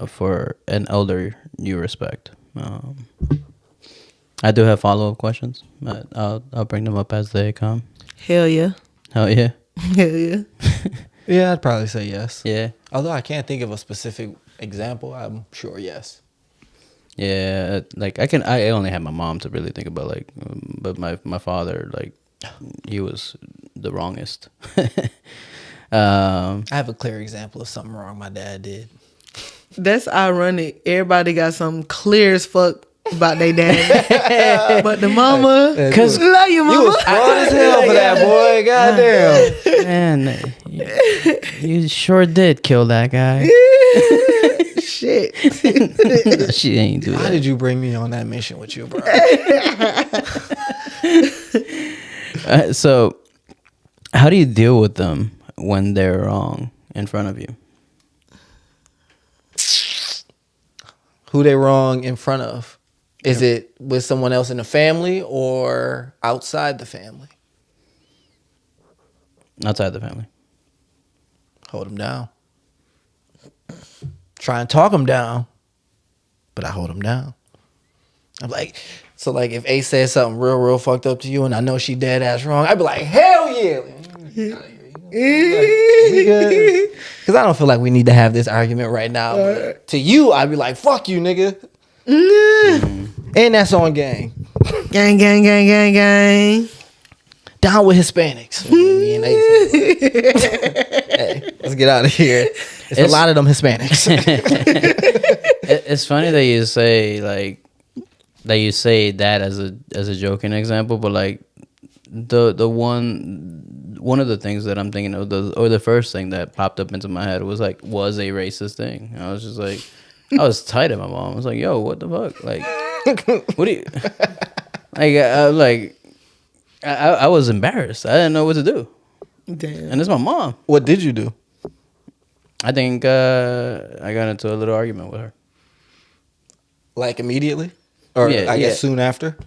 Speaker 1: for an elder you respect. I do have follow-up questions, but I'll bring them up as they come.
Speaker 2: Hell yeah.
Speaker 1: Hell yeah.
Speaker 2: Hell yeah.
Speaker 3: Yeah, I'd probably say yes.
Speaker 1: Yeah.
Speaker 3: Although I can't think of a specific example, I'm sure yes.
Speaker 1: Yeah, like I only have my mom to really think about, like, but my father, like, he was the wrongest.
Speaker 3: I have a clear example of something wrong my dad did.
Speaker 2: That's ironic. Everybody got something clear as fuck about their dad. But the mama,
Speaker 1: Cause
Speaker 2: love you, mama.
Speaker 3: You was fraud as hell for that, boy. Goddamn.
Speaker 1: Man, you sure did kill that guy.
Speaker 2: Shit.
Speaker 1: She ain't do
Speaker 3: Why
Speaker 1: that.
Speaker 3: did you bring me on that mission with you, bro?
Speaker 1: So, how do you deal with them when they're wrong in front of you?
Speaker 3: Who they wrong in front of? Is it with someone else in the family or outside the family?
Speaker 1: Outside the family.
Speaker 3: Hold them down. Try and talk them down, but I hold them down. I'm like, so like if Ace says something real fucked up to you and I know she dead ass wrong, I'd be like, hell yeah. Because I don't feel like we need to have this argument right now. But to you, I'd be like, fuck you, nigga. And that's on gang.
Speaker 2: Gang, gang, gang, gang, gang.
Speaker 3: Down with Hispanics. Me and Ace. Hey, let's get out of here. It's a lot of them Hispanics.
Speaker 1: It's funny that you say that as a joking example, but like the one of the things that I'm thinking of, the first thing that popped up into my head was a racist thing. I was just like, I was tight at my mom. I was like, yo, what the fuck? Like, what do you I was embarrassed. I didn't know what to do.
Speaker 2: Damn.
Speaker 1: And it's my mom.
Speaker 3: What did you do?
Speaker 1: I think I got into a little argument with her.
Speaker 3: Like immediately, or
Speaker 1: Yeah,
Speaker 3: I guess
Speaker 1: yeah.
Speaker 3: soon after.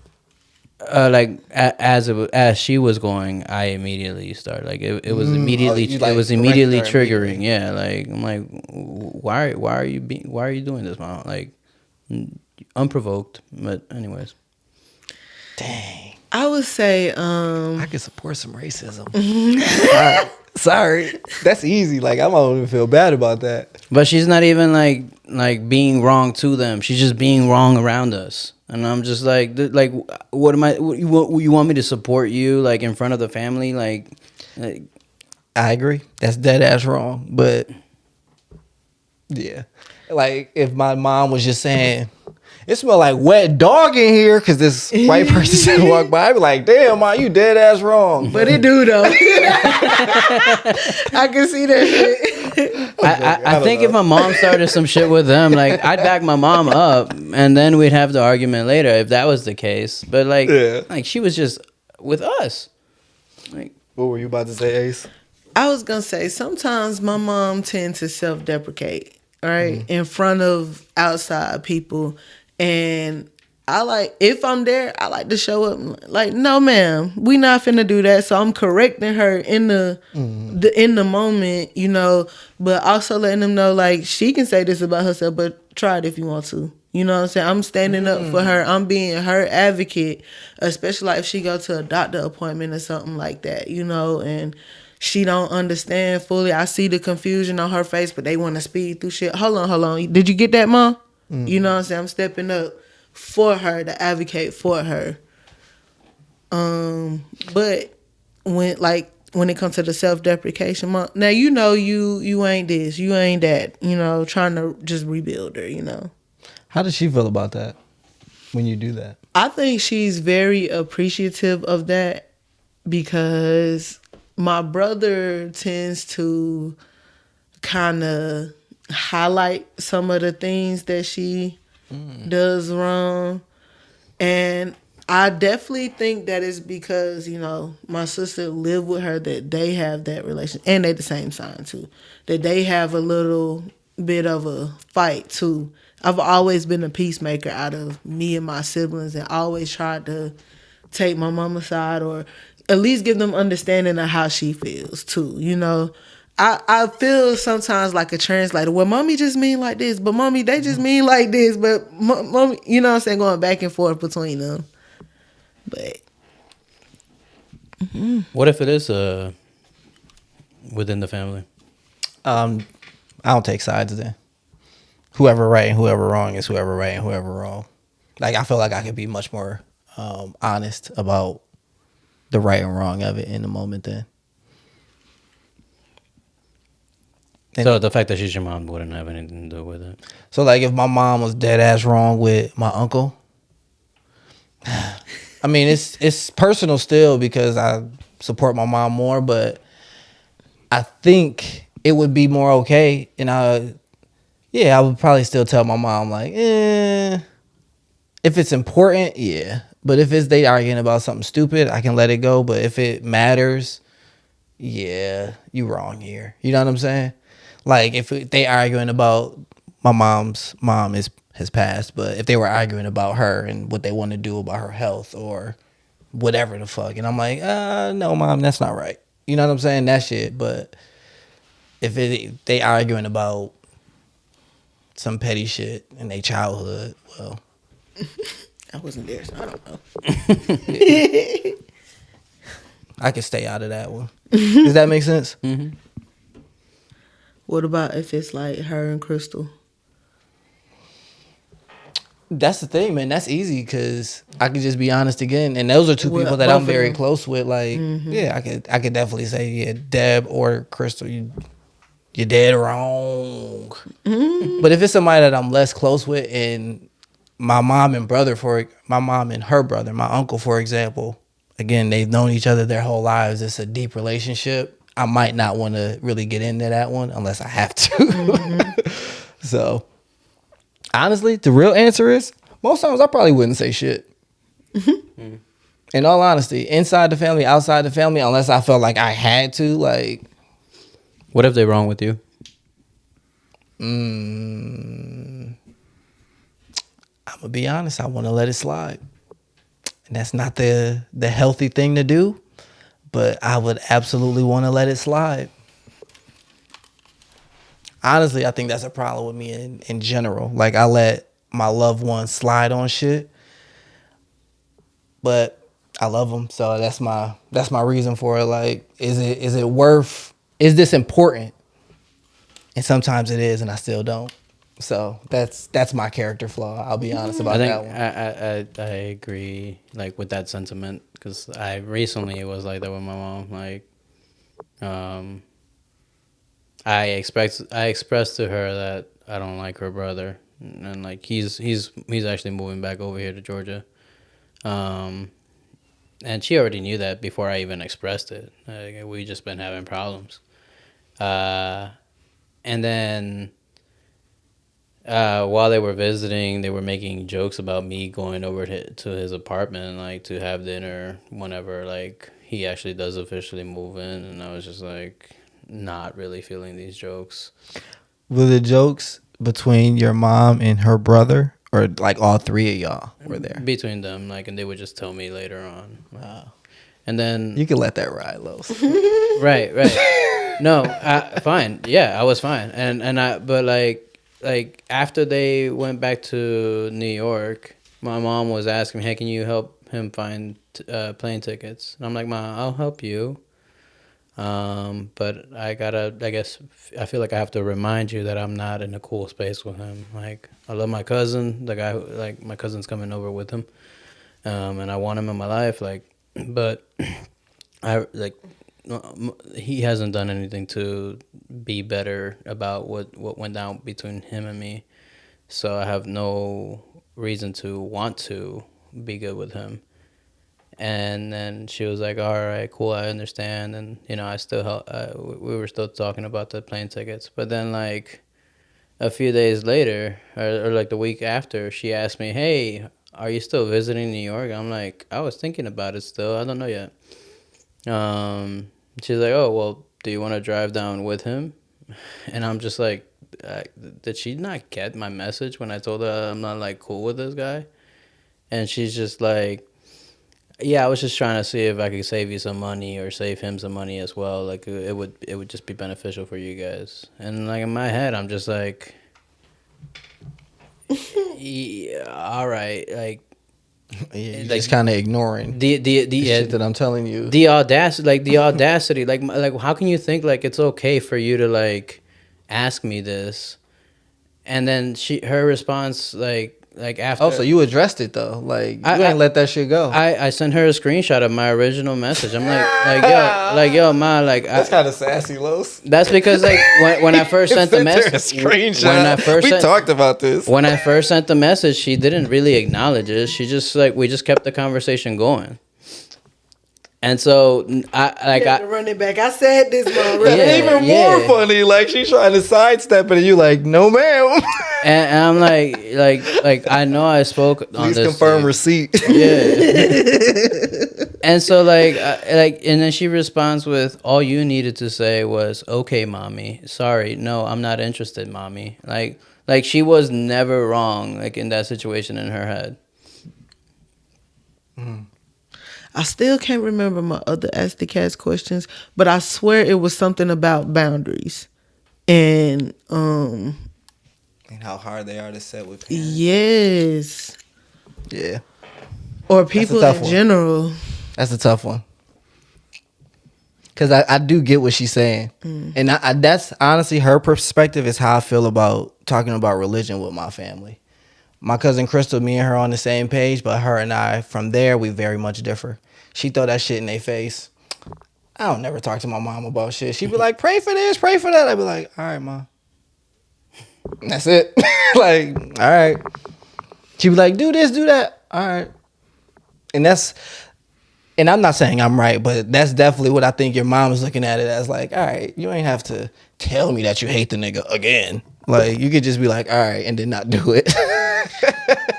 Speaker 1: As she was going, I immediately started it was immediately
Speaker 3: you, like,
Speaker 1: it was immediately
Speaker 3: corrected her
Speaker 1: triggering.
Speaker 3: immediately.
Speaker 1: Yeah, like I'm like, why are you doing this, mom? Like, unprovoked. But anyways,
Speaker 3: Dang,
Speaker 2: I would say,
Speaker 3: I could support some racism. Sorry, that's easy. Like I don't even feel bad about that.
Speaker 1: but she's not even like being wrong to them. She's just being wrong around us. And I'm just like, what am I? You want me to support you like in front of the family? Like
Speaker 3: I agree. That's dead ass wrong. But yeah, like if my mom was just saying, "It smell like wet dog in here," because this white person just walked by, I'd be like, "Damn, ma, you dead ass wrong."
Speaker 2: but it do though. I can see that shit.
Speaker 1: I think if my mom started some shit with them, like I'd back my mom up, and then we'd have the argument later if that was the case. But like she was just with us. Like,
Speaker 3: What were you about to say, Ace?
Speaker 2: I was gonna say sometimes my mom tends to self-deprecate, right, in front of outside people, and I like if I'm there, I like to show up like, no, ma'am, we not finna do that. So I'm correcting her in the in the moment, you know, but also letting them know like she can say this about herself, but try it if you want to. You know what I'm saying? I'm standing up for her. I'm being her advocate, especially like if she go to a doctor appointment or something like that, you know, and she don't understand fully. I see the confusion on her face, but they want to speed through shit. Hold on. Did you get that, Mom? You know what I'm saying? I'm stepping up for her to advocate for her. But when it comes to the self-deprecation, Mom, now you know you ain't this, you ain't that, you know, trying to just rebuild her, you know.
Speaker 3: How does she feel about that when you do that?
Speaker 2: I think she's very appreciative of that because my brother tends to kind of highlight some of the things that she does wrong. And I definitely think that it's because, you know, my sister lived with her, that they have that relation, and they the same sign too, that they have a little bit of a fight too. I've always been a peacemaker out of me and my siblings, and always tried to take my mama's side, or at least give them understanding of how she feels too. You know, I feel sometimes like a translator. Well, mommy just mean like this, but mommy, they just mean like this. But mommy, you know what I'm saying, going back and forth between them. But
Speaker 1: what if it is within the family?
Speaker 3: I don't take sides then. Whoever right and whoever wrong is whoever right and whoever wrong. Like I feel like I could be much more honest about the right and wrong of it in the moment then. And
Speaker 1: So the fact that she's your mom wouldn't have anything to do with it.
Speaker 3: so like if my mom was dead ass wrong with my uncle, I mean it's personal still because I support my mom more, but I think it would be more okay, and I would probably still tell my mom like, if it's important, yeah. But if it's they arguing about something stupid, I can let it go. But if it matters, yeah, you wrong here. You know what I'm saying? Like if they arguing about my mom's mom has passed, but if they were arguing about her and what they want to do about her health or whatever the fuck, and I'm like, no, mom, that's not right. You know what I'm saying? That shit. But if they arguing about some petty shit in their childhood, well,
Speaker 2: I wasn't there, so I don't know.
Speaker 3: I can stay out of that one. Does that make sense?
Speaker 1: Mm-hmm.
Speaker 2: What about if it's like her and Crystal?
Speaker 3: That's the thing, man. That's easy because I could just be honest again, and those are two
Speaker 2: Well,
Speaker 3: people that
Speaker 2: both
Speaker 3: I'm
Speaker 2: of
Speaker 3: very
Speaker 2: them.
Speaker 3: close with. Like, yeah, I could definitely say, yeah, Deb or Crystal. you're dead wrong. But if it's somebody that I'm less close with, and my mom and her brother, my uncle, for example, again, they've known each other their whole lives. It's a deep relationship. I might not want to really get into that one unless I have to. So, honestly, the real answer is most times I probably wouldn't say shit. In all honesty, inside the family, outside the family, unless I felt like I had to, like.
Speaker 1: What if they're wrong with you?
Speaker 3: I'm gonna be honest. I want to let it slide, and that's not the healthy thing to do. But I would absolutely want to let it slide. Honestly, I think that's a problem with me in general. Like, I let my loved ones slide on shit, but I love them, so that's my reason for it. Like, is it worth? Is this important? And sometimes it is, and I still don't. So that's my character flaw. I'll be honest about that one.
Speaker 1: I agree, like, with that sentiment, because I recently was like that with my mom. Like, I expressed to her that I don't like her brother, and like he's actually moving back over here to Georgia, and she already knew that before I even expressed it. Like, we just been having problems, and then. While they were visiting, they were making jokes about me going over to his apartment, like, to have dinner whenever, like, he actually does officially move in. And I was just, like, not really feeling these jokes.
Speaker 3: Were the jokes between your mom and her brother, or like all three of y'all were there?
Speaker 1: Between them, like, and they would just tell me later on. Wow. And then...
Speaker 3: You can let that ride, Los.
Speaker 1: Right. No, fine. Yeah, I was fine. But like after they went back to New York, my mom was asking me, "Hey, can you help him find plane tickets?" And I'm like, "Ma, I'll help you. But I guess I feel like I have to remind you that I'm not in a cool space with him. Like, I love my cousin, the guy who, like, my cousin's coming over with him, and I want him in my life. Like, but he hasn't done anything to be better about what went down between him and me. So I have no reason to want to be good with him." And then she was like, "All right, cool, I understand." And, I still we were still talking about the plane tickets. But then, like, a few days later, or like the week after, she asked me, "Hey, are you still visiting New York?" I'm like, "I was thinking about it still. I don't know yet." She's like, "Oh, well, do you want to drive down with him?" And I'm just like, did she not get my message when I told her I'm not, like, cool with this guy? And she's just like, "Yeah, I was just trying to see if I could save you some money or save him some money as well. Like, it would just be beneficial for you guys." And, like, in my head, I'm just like, yeah, all right, like.
Speaker 3: Yeah, you're
Speaker 1: Like,
Speaker 3: just kind of ignoring
Speaker 1: the
Speaker 3: shit that I'm telling you.
Speaker 1: The audacity, like, how can you think, like, it's okay for you to, like, ask me this? And then her response, like after.
Speaker 3: Oh, so you addressed it though? Like, you ain't let that shit go.
Speaker 1: I sent her a screenshot of my original message. I'm yo, ma, like,
Speaker 3: that's kind of sassy, Los.
Speaker 1: That's because, like, when I first sent the message,
Speaker 3: we talked about this.
Speaker 1: When I first sent the message, she didn't really acknowledge it. She just, like, we just kept the conversation going. And so I
Speaker 2: run it back. I said this, Mom.
Speaker 3: Even more funny, like, she's trying to sidestep it, and you like, "No, ma'am."
Speaker 1: And I'm like I know I spoke on
Speaker 3: Please
Speaker 1: this.
Speaker 3: confirm receipt.
Speaker 1: Yeah. And so, and then she responds with, "All you needed to say was, 'Okay, mommy. Sorry, no, I'm not interested, mommy.'" Like she was never wrong, like, in that situation in her head.
Speaker 2: I still can't remember my other Ask the Cats questions, but I swear it was something about boundaries. And
Speaker 3: and how hard they are to set with parents.
Speaker 2: Yes.
Speaker 3: Yeah.
Speaker 2: Or people in general.
Speaker 3: That's a tough one. Because I do get what she's saying. And that's honestly her perspective is how I feel about talking about religion with my family. My cousin Crystal, me and her on the same page, but her and I, from there, we very much differ. She throw that shit in their face. I don't never talk to my mom about shit. She'd be like, pray for this, pray for that. I'd be like, all right, mom. That's it. Like, all right. She'd be like, do this, do that. All right. And I'm not saying I'm right, but that's definitely what I think your mom is looking at it as. Like, all right, you ain't have to tell me that you hate the nigga again. Like, you could just be like, all right, and then not do it.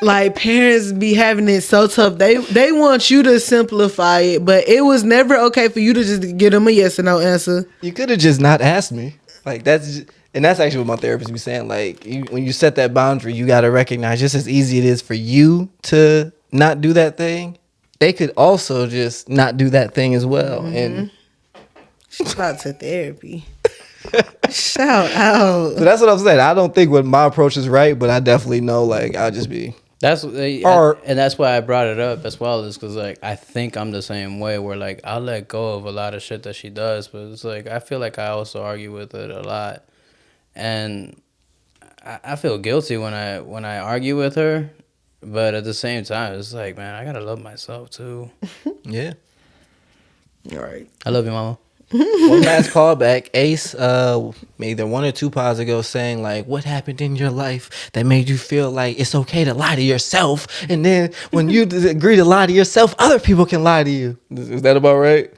Speaker 2: Like, parents be having it so tough. They want you to simplify it, but it was never okay for you to just give them a yes or no answer.
Speaker 3: You could have just not asked me. Like, that's actually what my therapist be saying. Like, when you set that boundary, you got to recognize just as easy it is for you to not do that thing, they could also just not do that thing as well. Mm-hmm. And
Speaker 2: shout out to therapy. Shout out.
Speaker 3: So that's what I'm saying. I don't think what my approach is right, but I definitely know, like, I'll just be.
Speaker 1: And that's why I brought it up as well, is because, like, I think I'm the same way where, like, I'll let go of a lot of shit that she does, but it's like I feel like I also argue with it a lot, and I feel guilty when I argue with her, but at the same time, it's like, man, I gotta love myself too.
Speaker 3: Yeah.
Speaker 2: All right.
Speaker 1: I love you, mama.
Speaker 3: One last callback. Ace, either 1 or 2 pods ago, saying like, what happened in your life that made you feel like it's okay to lie to yourself, and then when you agree to lie to yourself, other people can lie to you. Is that about right?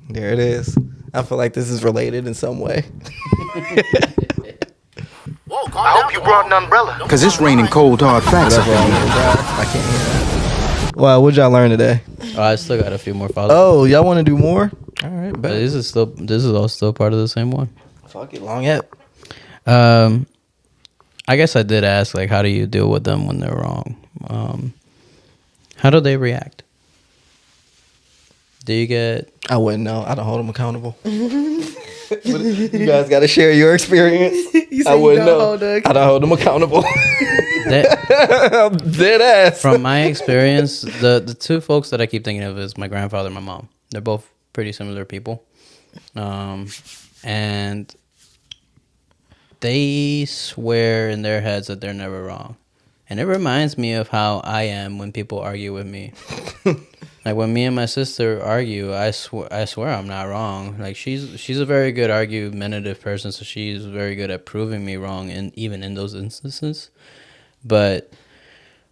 Speaker 3: There it is. I feel like this is related in some way.
Speaker 6: I hope you brought an umbrella.
Speaker 7: Because it's raining cold, hard facts.
Speaker 3: I can't hear that. Wow, what'd y'all learn today?
Speaker 1: Oh, I still got a few more follows.
Speaker 3: Oh, y'all want to do more? All right, bet.
Speaker 1: This is all still part of the same one.
Speaker 3: Fuck it, long app.
Speaker 1: I guess I did ask, like, how do you deal with them when they're wrong? How do they react? Do you get?
Speaker 3: I wouldn't know. I don't hold them accountable. But you guys got to share your experience. I wouldn't know. I don't hold them accountable. I'm dead ass.
Speaker 1: From my experience, the 2 folks that I keep thinking of is my grandfather and my mom. They're both pretty similar people, and they swear in their heads that they're never wrong, and it reminds me of how I am when people argue with me. Like, when me and my sister argue, I swear I'm not wrong. Like, she's a very good argumentative person, so she's very good at proving me wrong, and even in those instances. But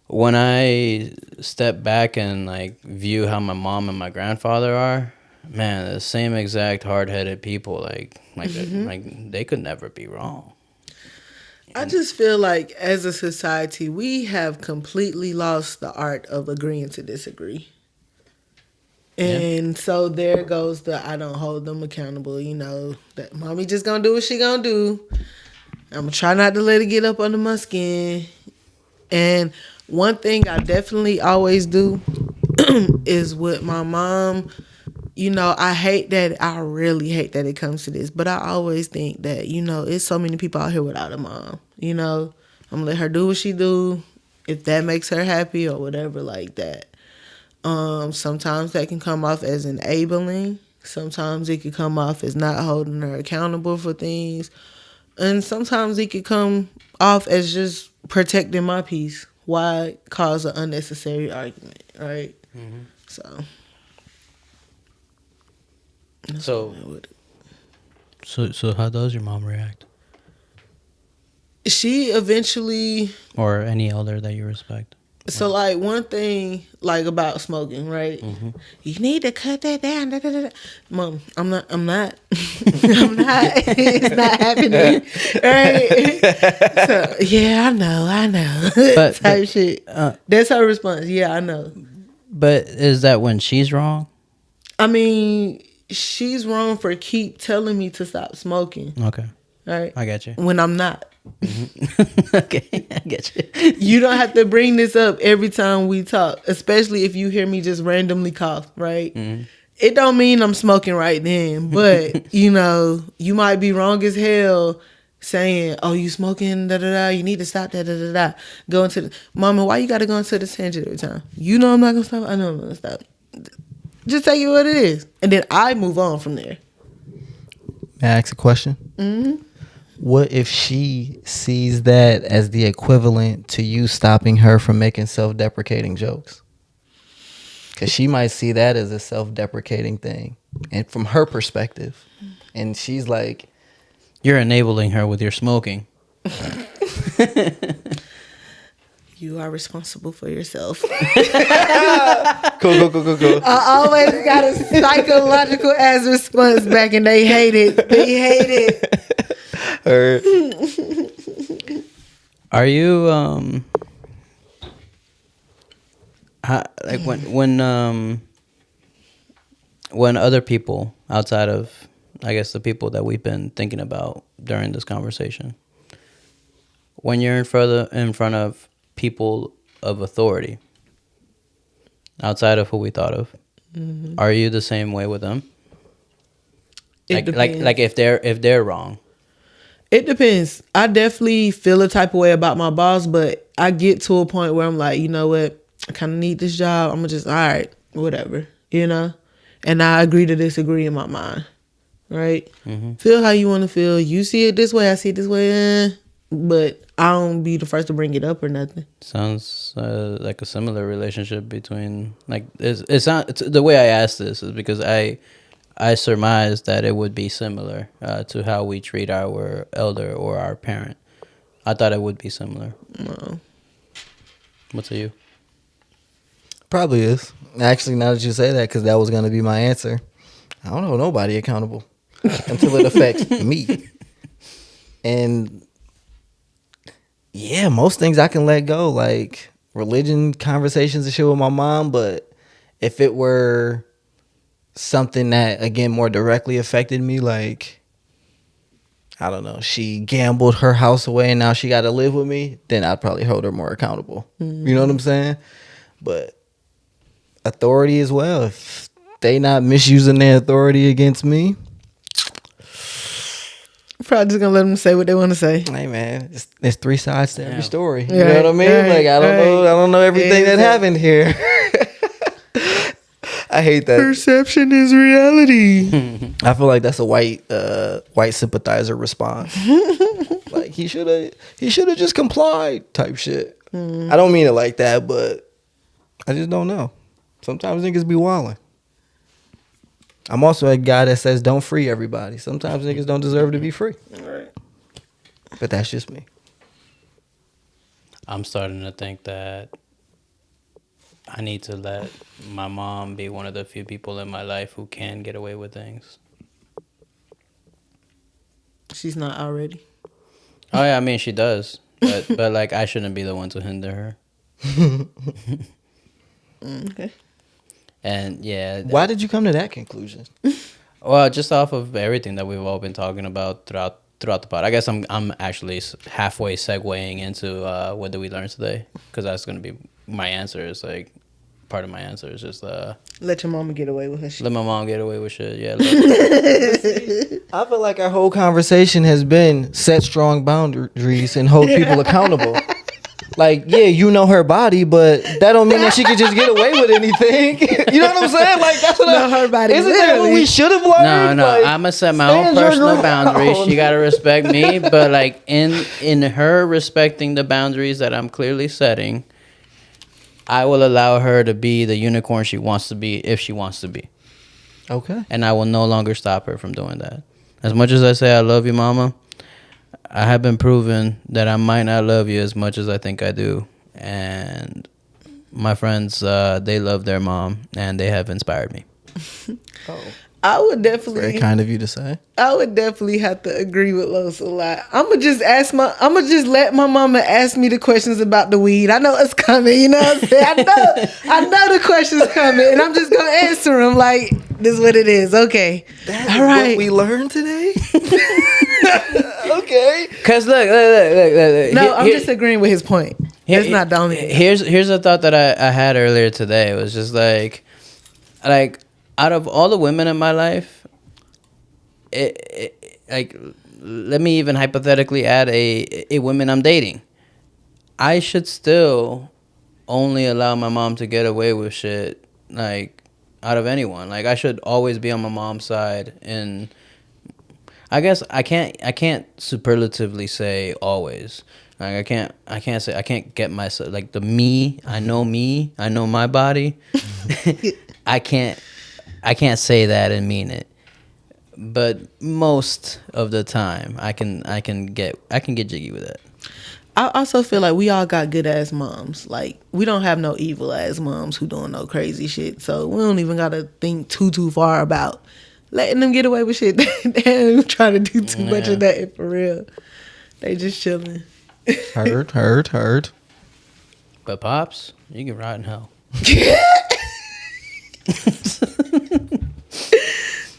Speaker 1: when I step back and, like, view how my mom and my grandfather are, man, the same exact hard-headed people. Like they could never be wrong.
Speaker 2: I just feel like as a society, we have completely lost the art of agreeing to disagree. And so there goes I don't hold them accountable, you know, that mommy just gonna do what she gonna do. I'm gonna try not to let it get up under my skin. And one thing I definitely always do is with my mom, you know, I really hate that it comes to this, but I always think that, you know, it's so many people out here without a mom, you know. I'm gonna let her do what she do, if that makes her happy or whatever like that. Sometimes that can come off as enabling. Sometimes it could come off as not holding her accountable for things. And sometimes it could come off as just protecting my peace. Why cause an unnecessary argument, right? Mm-hmm.
Speaker 1: So how does your mom react?
Speaker 2: She eventually...
Speaker 1: Or any elder that you respect.
Speaker 2: So, like, one thing, like, about smoking, right? Mm-hmm. You need to cut that down. Da, da, da, da. Mom, I'm not. I'm not. It's not happening. Right? So, yeah, I know. Type shit. That's her response. Yeah, I know.
Speaker 1: But is that when she's wrong?
Speaker 2: I mean, she's wrong for keep telling me to stop smoking.
Speaker 1: Okay.
Speaker 2: Right?
Speaker 1: I got you.
Speaker 2: When I'm not.
Speaker 1: Mm-hmm. Okay, I get you.
Speaker 2: You don't have to bring this up every time we talk, especially if you hear me just randomly cough, right? Mm-hmm. It don't mean I'm smoking right then, but you know, you might be wrong as hell saying, "Oh, you smoking? Da da da. You need to stop. Da da da da." Going to Mama, why you got to go into the tangent every time? You know I'm not gonna stop. I know I'm gonna stop. Just take it what it is, and then I move on from there.
Speaker 3: May I ask a question? Mm-hmm. What if she sees that as the equivalent to you stopping her from making self-deprecating jokes? Because she might see that as a self-deprecating thing, and from her perspective, and she's like,
Speaker 1: You're enabling her with your smoking.
Speaker 2: You are responsible for yourself.
Speaker 3: cool.
Speaker 2: I always got a psychological ass response back, and they hate it. They hate it.
Speaker 1: Are you like when other people outside of, I guess, the people that we've been thinking about during this conversation, when you're in front of people of authority outside of who we thought of, are you the same way with them? Like if they're wrong.
Speaker 2: It depends. I definitely feel a type of way about my boss, but I get to a point where I'm like, you know what? I kind of need this job. I'm just, all right, whatever, you know? And I agree to disagree in my mind, right? Mm-hmm. Feel how you want to feel. You see it this way, I see it this way, but I don't be the first to bring it up or nothing.
Speaker 1: Sounds like a similar relationship between, like, it's the way I ask this is because I surmise that it would be similar to how we treat our elder or our parent. I thought it would be similar.
Speaker 2: No.
Speaker 1: What's you?
Speaker 3: Probably is. Actually, now that you say that, because that was going to be my answer. I don't hold nobody accountable until it affects me. And yeah, most things I can let go, like religion conversations and shit with my mom. But if it were something that, again, more directly affected me, like, I don't know, she gambled her house away and now she got to live with me, then I'd probably hold her more accountable. Mm-hmm. You know what I'm saying? But authority as well, if they not misusing their authority against me,
Speaker 2: probably just gonna let them say what they want to say.
Speaker 3: Hey man, there's three sides to every story. You
Speaker 2: right,
Speaker 3: know what I mean?
Speaker 2: Right,
Speaker 3: like I don't know everything that happened here. I hate that.
Speaker 2: Perception is reality.
Speaker 3: I feel like that's a white sympathizer response. Like he should have just complied type shit. I don't mean it like that, but I just don't know. Sometimes niggas be wildin'. I'm also a guy that says don't free everybody. Sometimes niggas don't deserve to be free.
Speaker 2: Right.
Speaker 3: But that's just me.
Speaker 1: I'm starting to think that I need to let my mom be one of the few people in my life who can get away with things.
Speaker 2: She's not already.
Speaker 1: Oh yeah, I mean she does, but like I shouldn't be the one to hinder her.
Speaker 2: Okay.
Speaker 1: And yeah,
Speaker 3: why did you come to that conclusion?
Speaker 1: Well, just off of everything that we've all been talking about throughout the pod. I guess I'm actually halfway segueing into what did we learn today, because that's gonna be my answer. Is like part of my answer is just
Speaker 2: let your mama get away with her shit.
Speaker 1: Let my mom get away with shit. Yeah.
Speaker 3: I feel like our whole conversation has been set strong boundaries and hold people accountable. Like, yeah, you know her body, but that don't mean that she could just get away with anything. You know what I'm saying? Like, that's what
Speaker 2: her body.
Speaker 3: Isn't that what we should have learned?
Speaker 1: No.
Speaker 3: Like,
Speaker 1: I'm gonna set my own personal boundaries. She gotta respect me, but like in her respecting the boundaries that I'm clearly setting, I will allow her to be the unicorn she wants to be if she wants to be.
Speaker 3: Okay.
Speaker 1: And I will no longer stop her from doing that. As much as I say I love you, mama, I have been proven that I might not love you as much as I think I do. And my friends, they love their mom, and they have inspired me.
Speaker 3: Oh.
Speaker 2: I would definitely.
Speaker 3: Very kind of you to say.
Speaker 2: I would definitely have to agree with Los a lot. I'm gonna just let my mama ask me the questions about the weed. I know it's coming. You know what I'm saying? I know the questions coming, and I'm just gonna answer them like this is what it is. Okay.
Speaker 3: That's
Speaker 2: all right.
Speaker 3: What we learned today. Okay.
Speaker 1: Cause look.
Speaker 2: No, I'm just agreeing with his point. It's not the only.
Speaker 1: Here's a thought that I had earlier today. It was just like out of all the women in my life, like let me even hypothetically add a woman I'm dating. I should still only allow my mom to get away with shit like out of anyone. Like I should always be on my mom's side, and I guess I can't superlatively say always, Like I can't get myself like the me. I know my body. I can't say that and mean it. But most of the time, I can get jiggy with it.
Speaker 2: I also feel like we all got good ass moms. Like we don't have no evil ass moms who doing no crazy shit. So we don't even gotta think too far about letting them get away with shit. They ain't trying to do too much of that for real. They just chilling.
Speaker 3: Heard.
Speaker 1: But pops, you can rot in hell.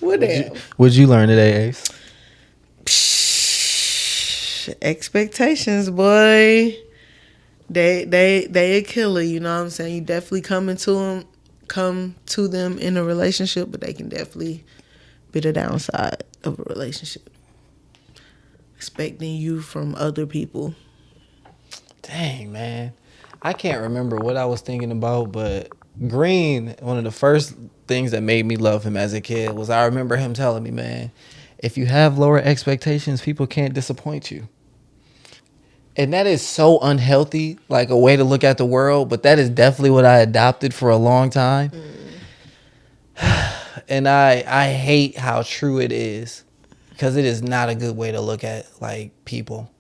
Speaker 2: What the
Speaker 3: What'd you learn today, Ace?
Speaker 2: expectations, boy. They a killer. You know what I'm saying? You definitely come to them in a relationship, but they can definitely be the downside of a relationship. Expecting you from other people.
Speaker 3: Dang, man. I can't remember what I was thinking about, but Green, one of the first things that made me love him as a kid was I remember him telling me, man, if you have lower expectations, people can't disappoint you. And that is so unhealthy, like a way to look at the world, but that is definitely what I adopted for a long time. And I hate how true it is, because it is not a good way to look at like people.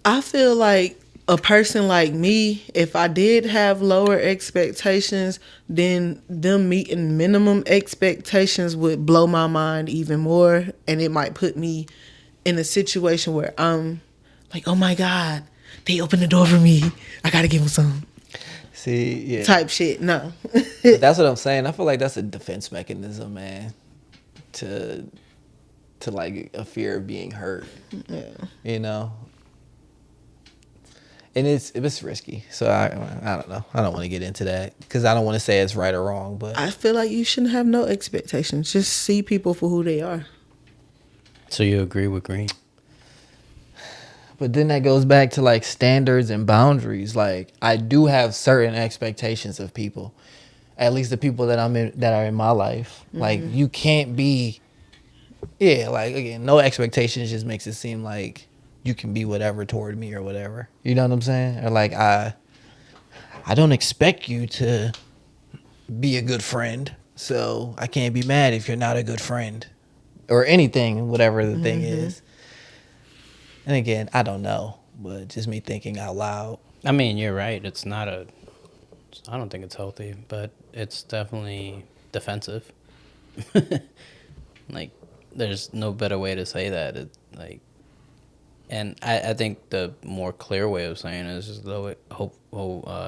Speaker 2: I feel like a person like me, if I did have lower expectations, then them meeting minimum expectations would blow my mind even more. And it might put me in a situation where I'm like, oh my God, they opened the door for me. I got to give them some.
Speaker 3: See, yeah.
Speaker 2: Type shit. No.
Speaker 3: But that's what I'm saying. I feel like that's a defense mechanism, man, to like a fear of being hurt.
Speaker 2: Yeah.
Speaker 3: You know? And it's risky. So I don't know. I don't want to get into that because I don't want to say it's right or wrong. But
Speaker 2: I feel like you shouldn't have no expectations. Just see people for who they are.
Speaker 1: So you agree with Green?
Speaker 3: But then that goes back to like standards and boundaries. Like I do have certain expectations of people, at least the people that are in my life. Mm-hmm. Like you can't be, like again, no expectations just makes it seem like you can be whatever toward me or whatever. You know what I'm saying? Or like I don't expect you to be a good friend, so I can't be mad if you're not a good friend or anything, whatever the thing is. And again, I don't know, but just me thinking out loud.
Speaker 1: I mean, you're right. I don't think it's healthy, but it's definitely defensive. Like, there's no better way to say that. And I think the more clear way of saying it is just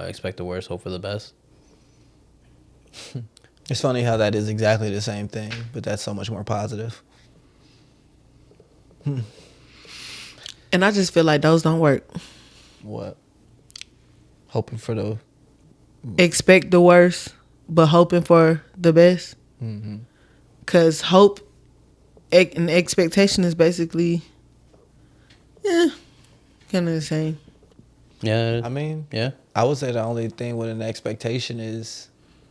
Speaker 1: expect the worst, hope for the best.
Speaker 3: It's funny how that is exactly the same thing, but that's so much more positive.
Speaker 2: And I just feel like those don't work.
Speaker 3: What? Hoping for the...
Speaker 2: Expect the worst, but hoping for the best. Mm-hmm. Because hope and expectation is basically... kind of the same.
Speaker 1: Yeah.
Speaker 3: I mean,
Speaker 1: yeah.
Speaker 3: I would say the only thing with an expectation is,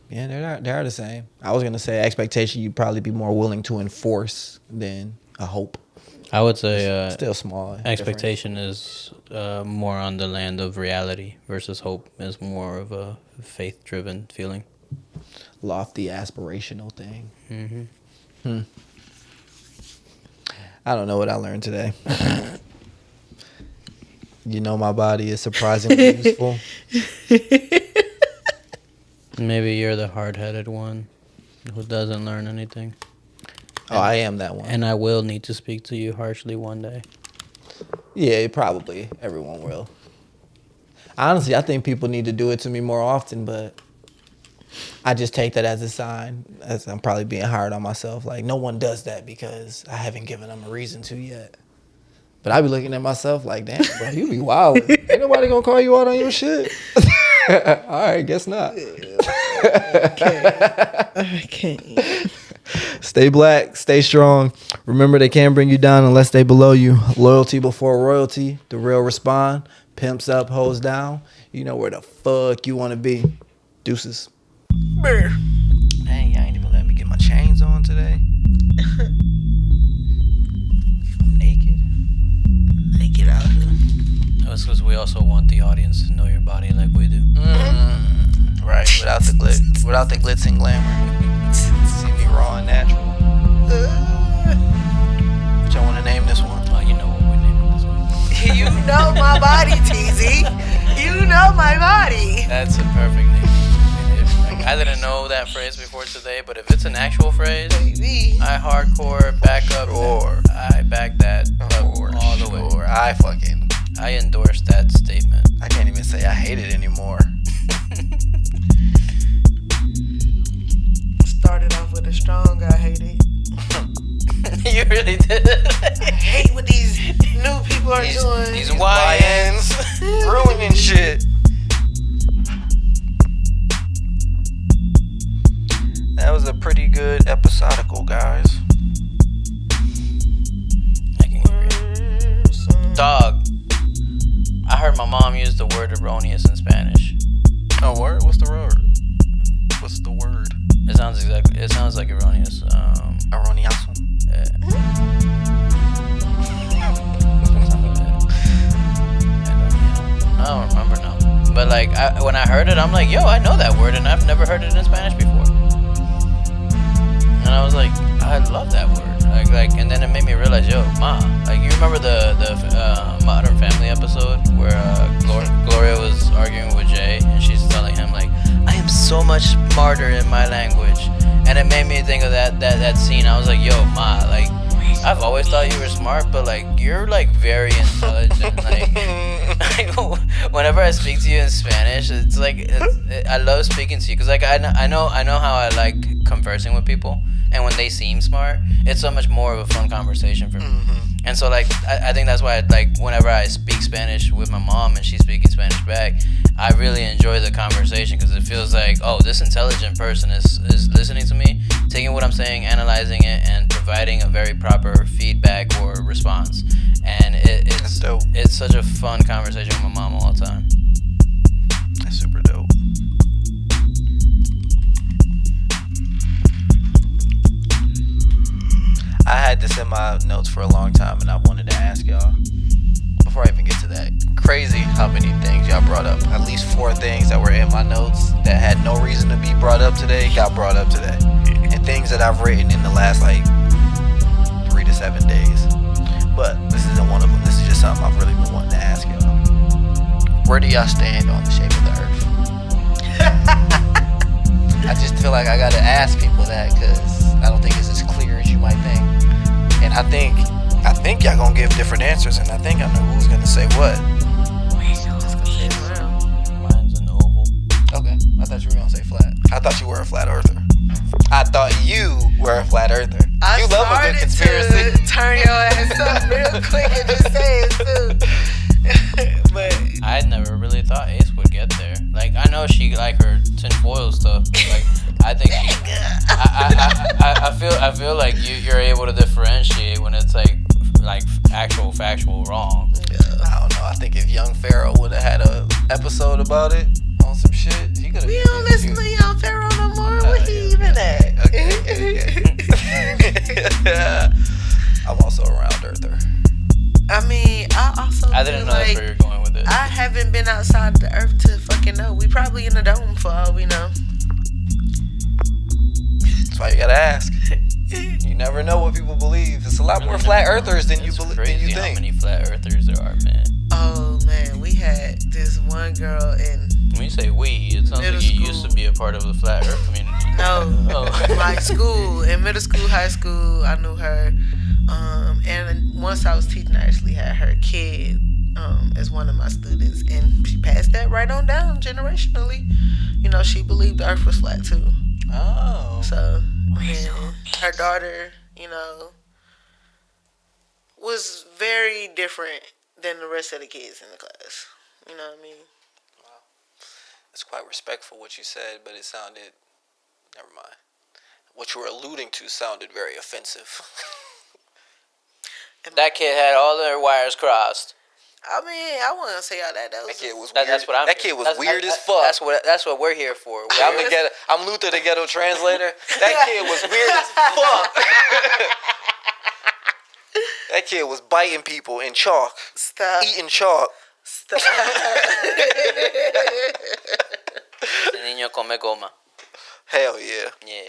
Speaker 3: they are the same. I was gonna say expectation you'd probably be more willing to enforce than a hope.
Speaker 1: I would say
Speaker 3: still small.
Speaker 1: Expectation difference. Is more on the land of reality versus hope is more of a faith-driven feeling.
Speaker 3: Lofty, aspirational thing. Mm-hmm. I don't know what I learned today. You know, my body is surprisingly useful.
Speaker 1: Maybe you're the hard-headed one who doesn't learn anything.
Speaker 3: Oh, I am that one.
Speaker 1: And I will need to speak to you harshly one day.
Speaker 3: Yeah, probably. Everyone will. Honestly, I think people need to do it to me more often, but I just take that as a sign, as I'm probably being hard on myself. Like, no one does that because I haven't given them a reason to yet. But I be looking at myself like, damn, bro, you be wild. Ain't nobody gonna call you out on your shit. All right, guess not.
Speaker 2: I can't.
Speaker 3: Stay black, stay strong. Remember, they can't bring you down unless they below you. Loyalty before royalty. The real respond. Pimps up, hoes down. You know where the fuck you want to be. Deuces. Dang, y'all ain't even let me get my chains on today. I'm naked.
Speaker 2: Get out of here.
Speaker 1: because we also want the audience to know your body like we do.
Speaker 3: Right, without the glitz and glamour. See me raw and natural. What y'all want to name this one?
Speaker 1: Oh, you know what we're naming this one.
Speaker 2: You know my body, TZ. You know my body.
Speaker 1: That's a perfect name. I mean, I didn't know that phrase before today, but if it's an actual phrase,
Speaker 2: Baby.
Speaker 1: I hardcore back up.
Speaker 3: Sure.
Speaker 1: I back that up all the way.
Speaker 3: Sure.
Speaker 1: I endorse that statement.
Speaker 3: I can't even say I hate it anymore.
Speaker 2: Started off with a strong I hate it.
Speaker 1: You really did.
Speaker 2: I hate what these new people are doing.
Speaker 1: These YNs.
Speaker 3: Ruining shit. That was a pretty good episodical, guys.
Speaker 1: I can hear it. Dog. I heard my mom use the word erroneous in Spanish.
Speaker 3: Oh, word? What's the word? What's the word?
Speaker 1: It sounds like erroneous.
Speaker 3: Erroneous.
Speaker 1: I don't remember now. But like when I heard it, I'm like, yo, I know that word, and I've never heard it in Spanish before. And I was like, I love that word. Like, and then it made me realize, yo, ma, like you remember the Modern Family episode where Gloria was arguing with Jay, and she's telling him like, I am so much smarter in my language, and it made me think of that scene. I was like, yo, ma, like I've always thought you were smart, but like you're like very intelligent. like whenever I speak to you in Spanish, it's like I love speaking to you because like I know how I like conversing with people, and when they seem smart, it's so much more of a fun conversation for me. And so like I think that's why like whenever I speak Spanish with my mom and she's speaking Spanish back, I really enjoy the conversation because it feels like, oh, this intelligent person is listening to me, taking what I'm saying, analyzing it, and providing a very proper feedback or response. And it's
Speaker 3: dope.
Speaker 1: It's such a fun conversation with my mom all the time.
Speaker 3: That's super dope. I had this in my notes for a long time, and I wanted to ask y'all, before I even get to that, crazy how many things y'all brought up. At least 4 things that were in my notes that had no reason to be brought up today got brought up today. And things that I've written in the last like 3 to 7 days. But this isn't one of them. This is just something I've really been wanting to ask y'all. Where do y'all stand on the shape of the earth? I just feel like I gotta ask people that because I don't think it's as clear as you might think. And I think y'all gonna give different answers, and I think I know who's gonna say what.
Speaker 1: Mine's an oval.
Speaker 3: Okay, I thought you were gonna say flat. I thought you were a flat earther. I thought you were a flat earther.
Speaker 2: I
Speaker 3: You love a good
Speaker 2: started
Speaker 3: conspiracy.
Speaker 2: to turn your ass up real quick and just say it too. But
Speaker 1: I never really thought Ace would get there. Like I know she like her tinfoil stuff, but like I think I feel like you're able to differentiate when it's like actual factual wrong.
Speaker 3: I don't know. I think if Young Pharaoh would have had a episode about it on some shit, he could have.
Speaker 2: we don't listen to Young Pharaoh no more. Where he even at?
Speaker 3: Okay. I'm also a round earther.
Speaker 2: I mean, I
Speaker 1: didn't know
Speaker 2: like,
Speaker 1: that's where you're going with it.
Speaker 2: I haven't been outside the earth to fucking know. We probably in the dome for all we know.
Speaker 3: That's why you gotta ask. You never know what people believe. It's a lot more flat earthers than you
Speaker 1: Crazy how
Speaker 3: think.
Speaker 1: many flat earthers there are, man.
Speaker 2: Oh man, we had this one girl in
Speaker 1: When you say we, it sounds
Speaker 2: Middle
Speaker 1: like you
Speaker 2: school.
Speaker 1: used to be a part of the flat earth community.
Speaker 2: no, like school, in middle school, high school. I knew her, and once I was teaching, I actually had her kid as one of my students, and she passed that right on down generationally. You know, she believed the earth was flat too.
Speaker 3: Oh.
Speaker 2: So, and her daughter, you know, was very different than the rest of the kids in the class. You know what I mean?
Speaker 3: It's quite respectful what you said, but it sounded. Never mind. What you were alluding to sounded very offensive.
Speaker 1: That kid had all their wires crossed.
Speaker 2: I mean, I wasn't gonna say all that. That was
Speaker 3: That kid was
Speaker 1: That-
Speaker 3: weird.
Speaker 1: that's what I'm.
Speaker 3: That kid was weird as fuck.
Speaker 1: That's what we're here for.
Speaker 3: I'm Luther, the ghetto translator. That kid was weird as fuck. That kid was biting people in chalk,
Speaker 2: Stop.
Speaker 3: eating chalk.
Speaker 2: Stop.
Speaker 1: Ese niño come goma.
Speaker 8: Hell yeah.
Speaker 1: Yeah.